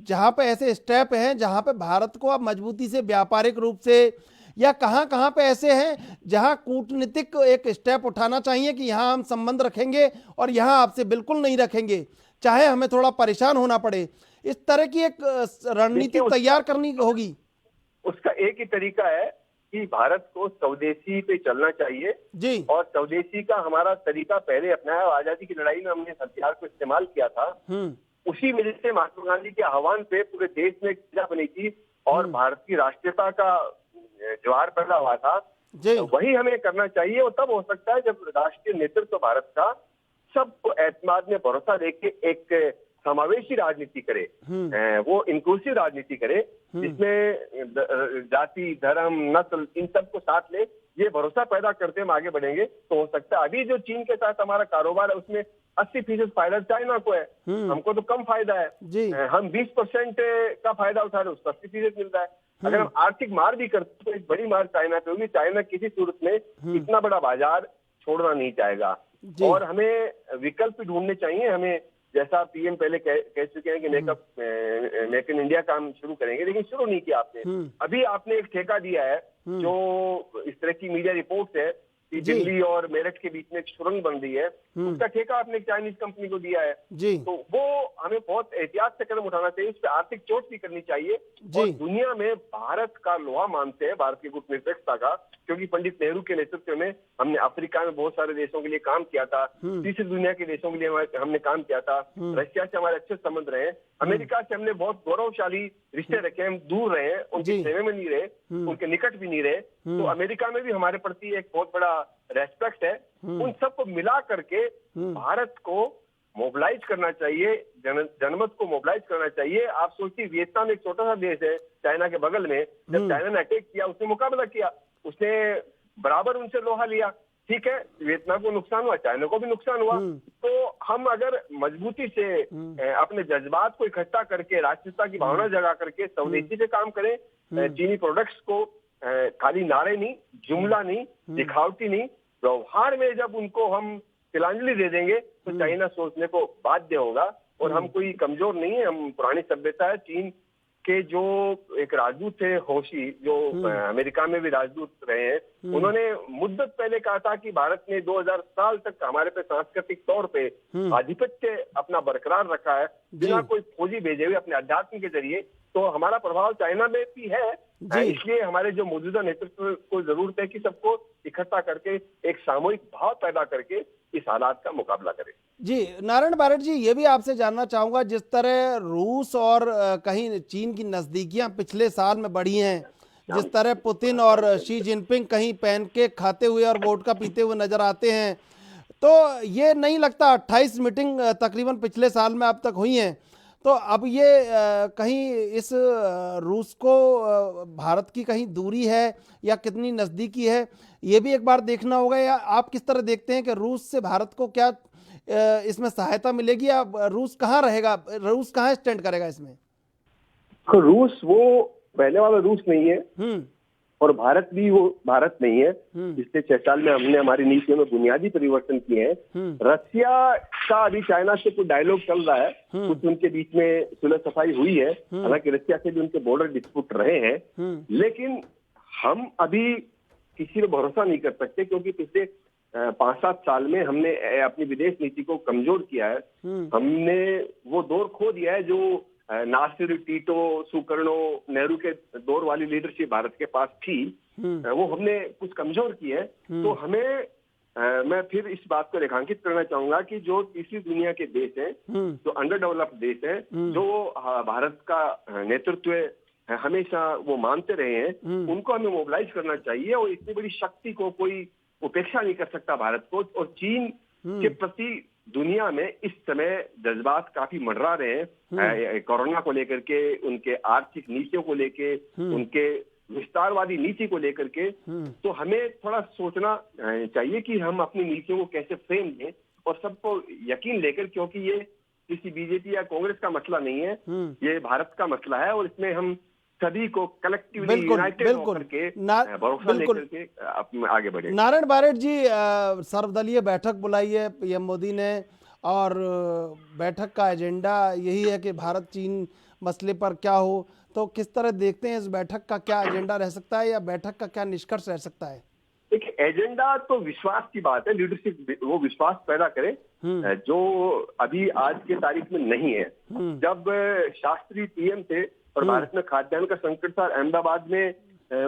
जहां पे ऐसे स्टेप हैं जहां पे भारत को अब मजबूती से व्यापारिक रूप से, या कहां कहां पे ऐसे हैं जहां कूटनीतिक एक स्टेप उठाना चाहिए कि यहां हम संबंध रखेंगे और यहां आपसे बिल्कुल नहीं रखेंगे, चाहे हमें थोड़ा परेशान होना पड़े। इस तरह की एक रणनीति तैयार करनी होगी। उसका एक ही तरीका है कि भारत को स्वदेशी पे चलना चाहिए जी, और स्वदेशी का हमारा तरीका पहले अपनाया। आजादी की लड़ाई में हमने हथियार को इस्तेमाल किया था, उसी वजह से महात्मा गांधी के आह्वान पे पूरे देश में एक बनी थी और भारत की राष्ट्रीयता का ज्वार पैदा हुआ था। वही हमें करना चाहिए, और तब हो सकता है जब राष्ट्रीय नेतृत्व भारत का सबको एतमाद में भरोसा लेके एक समावेशी राजनीति करे, वो इंक्लूसिव राजनीति करे, जिसमें जाति, धर्म, नस्ल इन सबको साथ ले, ये भरोसा पैदा करते हम आगे बढ़ेंगे तो हो सकता है। अभी जो चीन के साथ हमारा कारोबार है उसमें 80% फायदा चाइना को है, हमको तो कम फायदा है। हम 20% का फायदा उठा रहे, उसको 80% मिल रहा है। अगर हम आर्थिक मार भी करते तो एक बड़ी मार चाइना पे होगी। चाइना किसी सूरत में इतना बड़ा बाजार छोड़ना नहीं चाहेगा, और हमें विकल्प ढूंढने चाहिए। हमें जैसा पीएम पहले कह चुके हैं कि मेक इन इंडिया काम शुरू करेंगे, लेकिन शुरू नहीं किया आपने। अभी आपने एक ठेका दिया है, जो इस तरह की मीडिया रिपोर्ट है कि दिल्ली और मेरठ के बीच में एक सुरंग बन रही है, उसका ठेका आपने एक चाइनीज कंपनी को दिया है। तो वो हमें बहुत एहतियात से कदम उठाना चाहिए, उस पर आर्थिक चोट भी करनी चाहिए। और दुनिया में भारत का लोहा मानते हैं, भारत की गुटनिरपेक्षता का, क्योंकि पंडित नेहरू के नेतृत्व में हमने अफ्रीका में बहुत सारे देशों के लिए काम किया था, तीसरी दुनिया के देशों के लिए हमने काम किया था, रशिया से हमारे अच्छे संबंध रहे, अमेरिका से हमने बहुत गौरवशाली रिश्ते रखे, हम दूर रहे, उनकी सेवे में नहीं रहे, उनके निकट भी नहीं रहे। तो अमेरिका में भी हमारे प्रति एक बहुत बड़ा रेस्पेक्ट है। उन सबको मिला करके भारत को मोबिलाइज करना चाहिए, जनमत को मोबिलाइज करना चाहिए। आप सोचिए, वियतनाम एक छोटा सा देश है चाइना के बगल में, जब चाइना ने अटैक किया उसने मुकाबला किया, उसने बराबर उनसे लोहा लिया। ठीक है, वियतनाम को नुकसान हुआ, चाइना को भी नुकसान हुआ। तो हम अगर मजबूती से अपने जज्बात को इकट्ठा करके, राष्ट्रीयता की भावना जगा करके स्वदेशी से काम करें, चीनी प्रोडक्ट्स को खाली नारे नहीं, जुमला नहीं, दिखावटी नहीं, व्यवहार में जब उनको हम तिलांजलि दे देंगे तो चाइना सोचने को बाध्य होगा। और हम कोई कमजोर नहीं है, हम पुरानी सभ्यता है। चीन कि जो एक राजदूत थे होशी, जो अमेरिका में भी राजदूत रहे हैं, उन्होंने मुद्दत पहले कहा था कि भारत ने 2000 साल तक हमारे पे सांस्कृतिक तौर पे आधिपत्य अपना बरकरार रखा है बिना कोई फौजी भेजे हुए, अपने अध्यात्म के जरिए। तो हमारा प्रभाव चाइना में भी है, इसलिए हमारे जो मौजूदा नेतृत्व को जरूरत है कि सबको इकट्ठा करके एक सामूहिक भाव पैदा करके इस हालात का मुकाबला करें। जी नारायण बारेट जी, ये भी आपसे जानना चाहूंगा, जिस तरह रूस और कहीं चीन की नजदीकियां पिछले साल में बढ़ी हैं, जिस तरह पुतिन और शी जिनपिंग कहीं पैनकेक खाते हुए और वोडका पीते हुए नजर आते हैं, तो ये नहीं लगता 28 मीटिंग तकरीबन पिछले साल में अब तक हुई हैं, तो अब ये कहीं इस रूस को भारत की कहीं दूरी है या कितनी नज़दीकी है, ये भी एक बार देखना होगा। या आप किस तरह देखते हैं कि रूस से भारत को क्या इसमें सहायता मिलेगी, या रूस कहाँ रहेगा, रूस कहाँ स्टैंड करेगा इसमें? तो रूस वो पहले वाला रूस नहीं है और भारत भी वो भारत नहीं है। पिछले 6 साल में हमने हमारी नीतियों में बुनियादी परिवर्तन किए हैं। रसिया का अभी चाइना से कुछ डायलॉग चल रहा है, कुछ उनके बीच में सुलह सफाई हुई है, हालांकि रसिया से भी उनके बॉर्डर डिस्प्यूट रहे हैं, लेकिन हम अभी किसी पर भरोसा नहीं कर सकते, क्योंकि पिछले 5-7 साल में हमने अपनी विदेश नीति को कमजोर किया है। हमने वो दौर खो दिया है जो नासिर, टीटो, सुकर्णो, नेहरू के दौर वाली लीडरशिप भारत के पास थी, वो हमने कुछ कमजोर की है। तो हमें मैं फिर इस बात को रेखांकित करना चाहूंगा कि जो तीसरी दुनिया के देश हैं, जो अंडर डेवलप्ड देश हैं, जो भारत का नेतृत्व हमेशा वो मानते रहे हैं, उनको हमें मोबिलाइज करना चाहिए। और इतनी बड़ी शक्ति को कोई उपेक्षा नहीं कर सकता भारत को। और चीन के प्रति दुनिया में इस समय जज्बात काफी मंडरा रहे हैं, कोरोना को लेकर के, उनके आर्थिक नीतियों को लेके, उनके विस्तारवादी नीति को लेकर के। तो हमें थोड़ा सोचना चाहिए कि हम अपनी नीतियों को कैसे फ्रेम दें और सबको यकीन लेकर, क्योंकि ये किसी बीजेपी या कांग्रेस का मसला नहीं है, ये भारत का मसला है और इसमें हम सभी को कलेक्टिवली यूनाइटेड होकर के भरोसा लेकर के आगे बढ़े। नारायण बारेट जी, सर्वदलीय बैठक बुलाई है पीएम मोदी ने और बैठक का एजेंडा यही है कि भारत चीन मसले पर क्या हो, तो किस तरह देखते हैं इस बैठक का क्या एजेंडा रह सकता है या बैठक का क्या निष्कर्ष रह सकता है? देखिए, एजेंडा तो विश्वास की बात है, लीडरशिप वो विश्वास पैदा करे जो अभी आज के तारीख में नहीं है। जब शास्त्री पीएम थे और भारत में खाद्यान्न का संकट था, अहमदाबाद में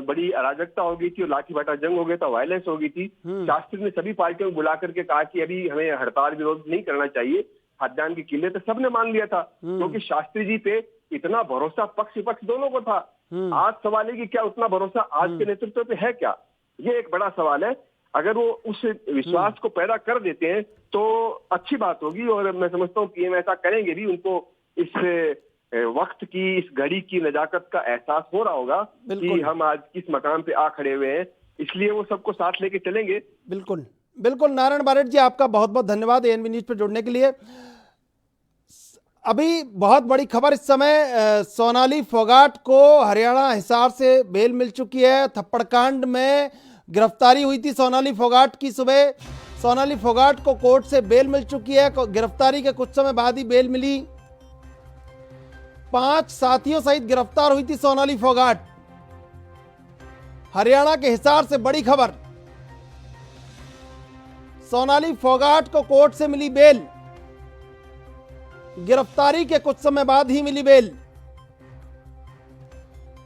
बड़ी अराजकता हो गई थी और लाठी भाटा जंग हो गया था, वायलेंस हो गई थी, शास्त्री ने सभी पार्टियों को बुला करके कहा कि अभी हमें हड़ताल विरोध नहीं करना चाहिए, खाद्यान्न की किल्लत तो सबने मान लिया था, क्योंकि शास्त्री जी पे इतना भरोसा पक्ष विपक्ष दोनों को था। आज सवाल है कि क्या उतना भरोसा आज के नेतृत्व पे है क्या? ये एक बड़ा सवाल है। अगर वो उस विश्वास को पैदा कर देते हैं तो अच्छी बात होगी और मैं समझता हूँ पीएम ऐसा करेंगे भी। उनको इस वक्त की, इस घड़ी की नजाकत का एहसास हो रहा होगा कि हम आज किस मकाम पे आ खड़े हुए हैं, इसलिए वो सबको साथ लेके चलेंगे। बिल्कुल बिल्कुल। नारायण बारेट जी, आपका बहुत बहुत धन्यवाद एएनबी न्यूज पर जुड़ने के लिए। अभी बहुत बड़ी खबर इस समय, सोनाली फोगाट को हरियाणा हिसार से बेल मिल चुकी है। थप्पड़ कांड में गिरफ्तारी हुई थी सोनाली फोगाट की। सुबह सोनाली फोगाट को कोर्ट से बेल मिल चुकी है। गिरफ्तारी के कुछ समय बाद ही बेल मिली। 5 साथियों सहित गिरफ्तार हुई थी सोनाली फोगाट। हरियाणा के हिसार से बड़ी खबर, सोनाली फोगाट को कोर्ट से मिली बेल, गिरफ्तारी के कुछ समय बाद ही मिली बेल।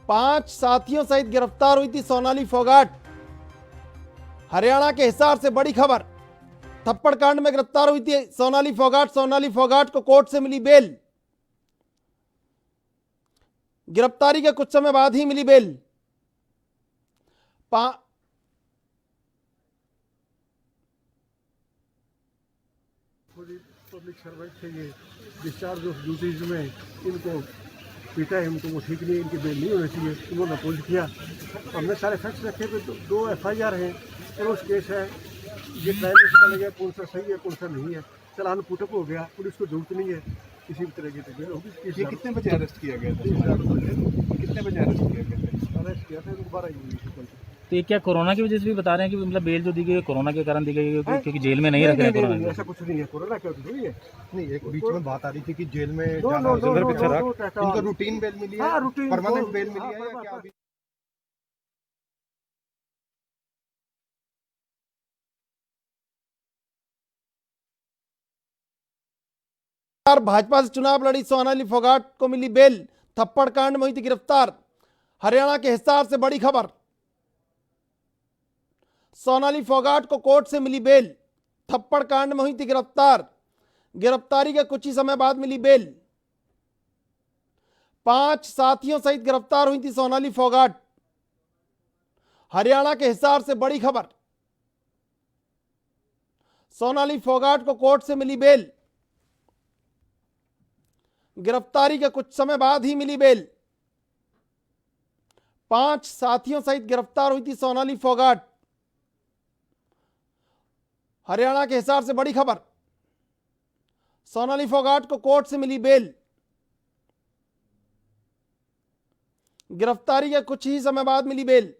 5 साथियों सहित गिरफ्तार हुई थी सोनाली फोगाट। हरियाणा के हिसार से बड़ी खबर, थप्पड़ कांड में गिरफ्तार हुई थी सोनाली फोगाट। सोनाली फोगाट को कोर्ट से मिली बेल, गिरफ्तारी के कुछ समय बाद ही मिली बेल। पब्लिक सर्वेंट थे ये, डिस्चार्ज ऑफ ड्यूटीज में इनको पीटा है, इनको वो ठीक नहीं, इनकी बेल नहीं होनी चाहिए। उन्होंने अपोज किया। हमने सारे फैक्ट्स रखे थे, 2 FIR हैं, क्लोज केस है। ये ट्रायल में पता लगा कौन सा सही है कौन सा नहीं है। चालान पुटअप हो गया, पुलिस को जरूरत नहीं है किसी भी तरह की बेल होगी। ये कितने बजे अरेस्ट किया गया था? कितने बजे अरेस्ट किया गया था? अरेस्ट किया था 12 बजे। तो ये क्या कोरोना की वजह से भी बता रहे हैं कि मतलब बेल जो दी गई है कोरोना के कारण दी गई है, क्योंकि जेल में नहीं रख रहे हैं कोरोना? ऐसा कुछ नहीं है, कोरोना क्या हुई है? नहीं, एक बीच में बात आ रही थी कि जेल में इनका रूटीन बेल मिली है, परमानेंट बेल मिली है या क्या? भाजपा से चुनाव लड़ी सोनाली फोगाट को मिली बेल, थप्पड़ कांड में हुई थी गिरफ्तार। हरियाणा के हिसार से बड़ी खबर, सोनाली फोगाट को कोर्ट से मिली बेल, थप्पड़ कांड में हुई थी गिरफ्तार। गिरफ्तारी के कुछ ही समय बाद मिली बेल। 5 साथियों सहित गिरफ्तार हुई थी सोनाली फोगाट। हरियाणा के हिसार से बड़ी खबर, सोनाली फोगाट को कोर्ट से मिली बेल, गिरफ्तारी के कुछ समय बाद ही मिली बेल। 5 साथियों सहित गिरफ्तार हुई थी सोनाली फोगाट। हरियाणा के हिसार से बड़ी खबर, सोनाली फोगाट को कोर्ट से मिली बेल, गिरफ्तारी के कुछ ही समय बाद मिली बेल।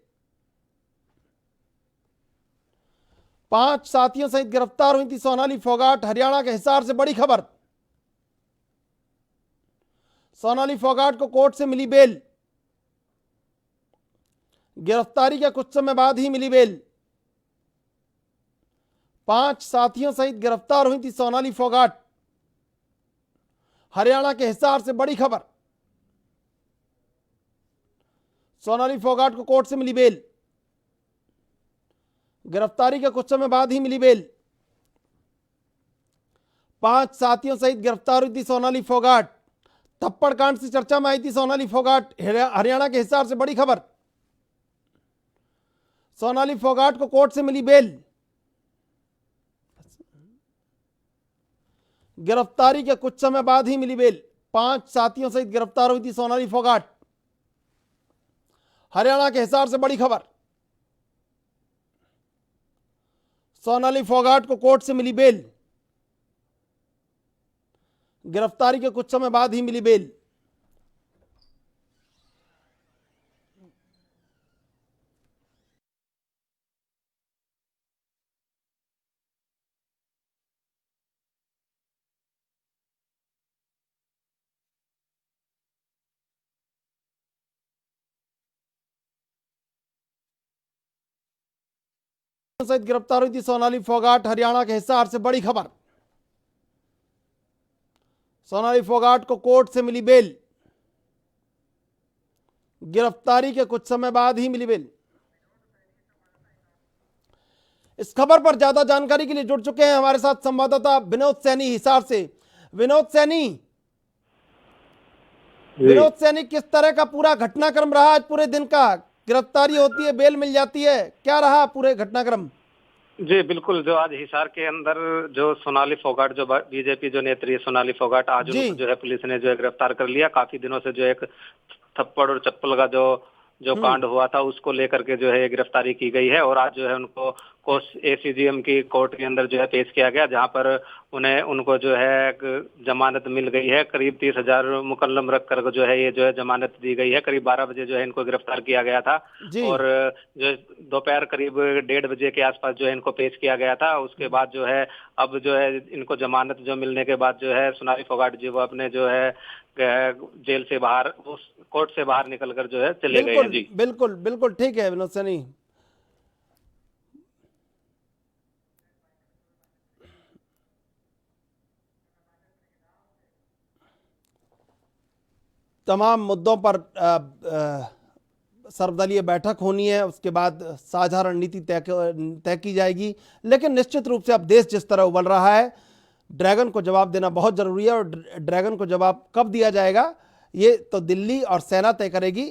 5 साथियों सहित गिरफ्तार हुई थी सोनाली फोगाट। हरियाणा के हिसार से बड़ी खबर, सोनाली फोगाट को कोर्ट से मिली बेल, गिरफ्तारी के कुछ समय बाद ही मिली बेल। 5 साथियों सहित गिरफ्तार हुई थी सोनाली फोगाट। हरियाणा के हिसार से बड़ी खबर, सोनाली फोगाट को कोर्ट से मिली बेल, गिरफ्तारी के कुछ समय बाद ही मिली बेल। 5 साथियों सहित गिरफ्तार हुई थी सोनाली फोगाट। थप्पड़ कांड से चर्चा में आई थी सोनाली फोगाट। हरियाणा के हिसार से बड़ी खबर, सोनाली फोगाट को कोर्ट से मिली बेल, गिरफ्तारी के कुछ समय बाद ही मिली बेल। 5 साथियों सहित गिरफ्तार हुई थी सोनाली फोगाट। हरियाणा के हिसार से बड़ी खबर, सोनाली फोगाट को कोर्ट से मिली बेल, गिरफ्तारी के कुछ समय बाद ही मिली बेल। सहित गिरफ्तार हुई थी सोनाली फोगाट। हरियाणा के हिसार से बड़ी खबर, सोनाली फोगाट को कोर्ट से मिली बेल, गिरफ्तारी के कुछ समय बाद ही मिली बेल। इस खबर पर ज्यादा जानकारी के लिए जुड़ चुके हैं हमारे साथ संवाददाता विनोद सैनी हिसार से। विनोद सैनी, किस तरह का पूरा घटनाक्रम रहा आज पूरे दिन का? गिरफ्तारी होती है, बेल मिल जाती है, क्या रहा पूरे घटनाक्रम? जी बिल्कुल, जो आज हिसार के अंदर जो सोनाली फोगाट, जो बीजेपी जो नेत्री है सोनाली फोगाट, आज उनको जो है पुलिस ने जो है गिरफ्तार कर लिया। काफी दिनों से जो एक थप्पड़ और चप्पल का जो कांड हुआ था उसको लेकर के जो है गिरफ्तारी की गई है और आज जो है उनको एसीजीएम की कोर्ट के अंदर जो है पेश किया गया, जहां पर उनको जो है जमानत मिल गई है। करीब 30,000 मुकल्लम रख कर जो है ये जो है जमानत दी गई है। करीब 12 बजे जो है इनको गिरफ्तार किया गया था और जो दोपहर करीब 1:30 बजे के आसपास जो है इनको पेश किया गया था। उसके बाद जो है अब जो है इनको जमानत जो मिलने के बाद जो है सोनाली फोगाट जी वो अपने जो है जेल से बाहर, उस कोर्ट से बाहर निकलकर जो है चले गए हैं। जी बिल्कुल बिल्कुल ठीक है विनोद सैनी। तमाम मुद्दों पर सर्वदलीय बैठक होनी है, उसके बाद साझा रणनीति तय की जाएगी। लेकिन निश्चित रूप से अब देश जिस तरह उबल रहा है, ड्रैगन को जवाब देना बहुत जरूरी है और ड्रैगन को जवाब कब दिया जाएगा ये तो दिल्ली और सेना तय करेगी।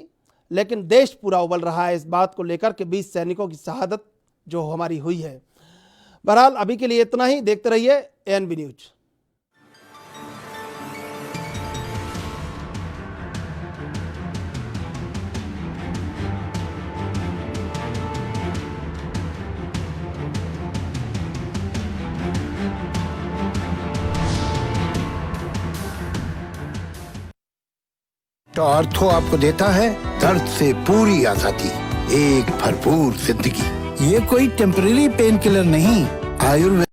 लेकिन देश पूरा उबल रहा है इस बात को लेकर कि 20 सैनिकों की शहादत जो हमारी हुई है। बहरहाल अभी के लिए इतना ही। देखते रहिए एएनबी न्यूज। तो ऑर्थो आपको देता है दर्द से पूरी आजादी। एक भरपूर जिंदगी। ये कोई टेम्परेरी पेन किलर नहीं, आयुर्वेद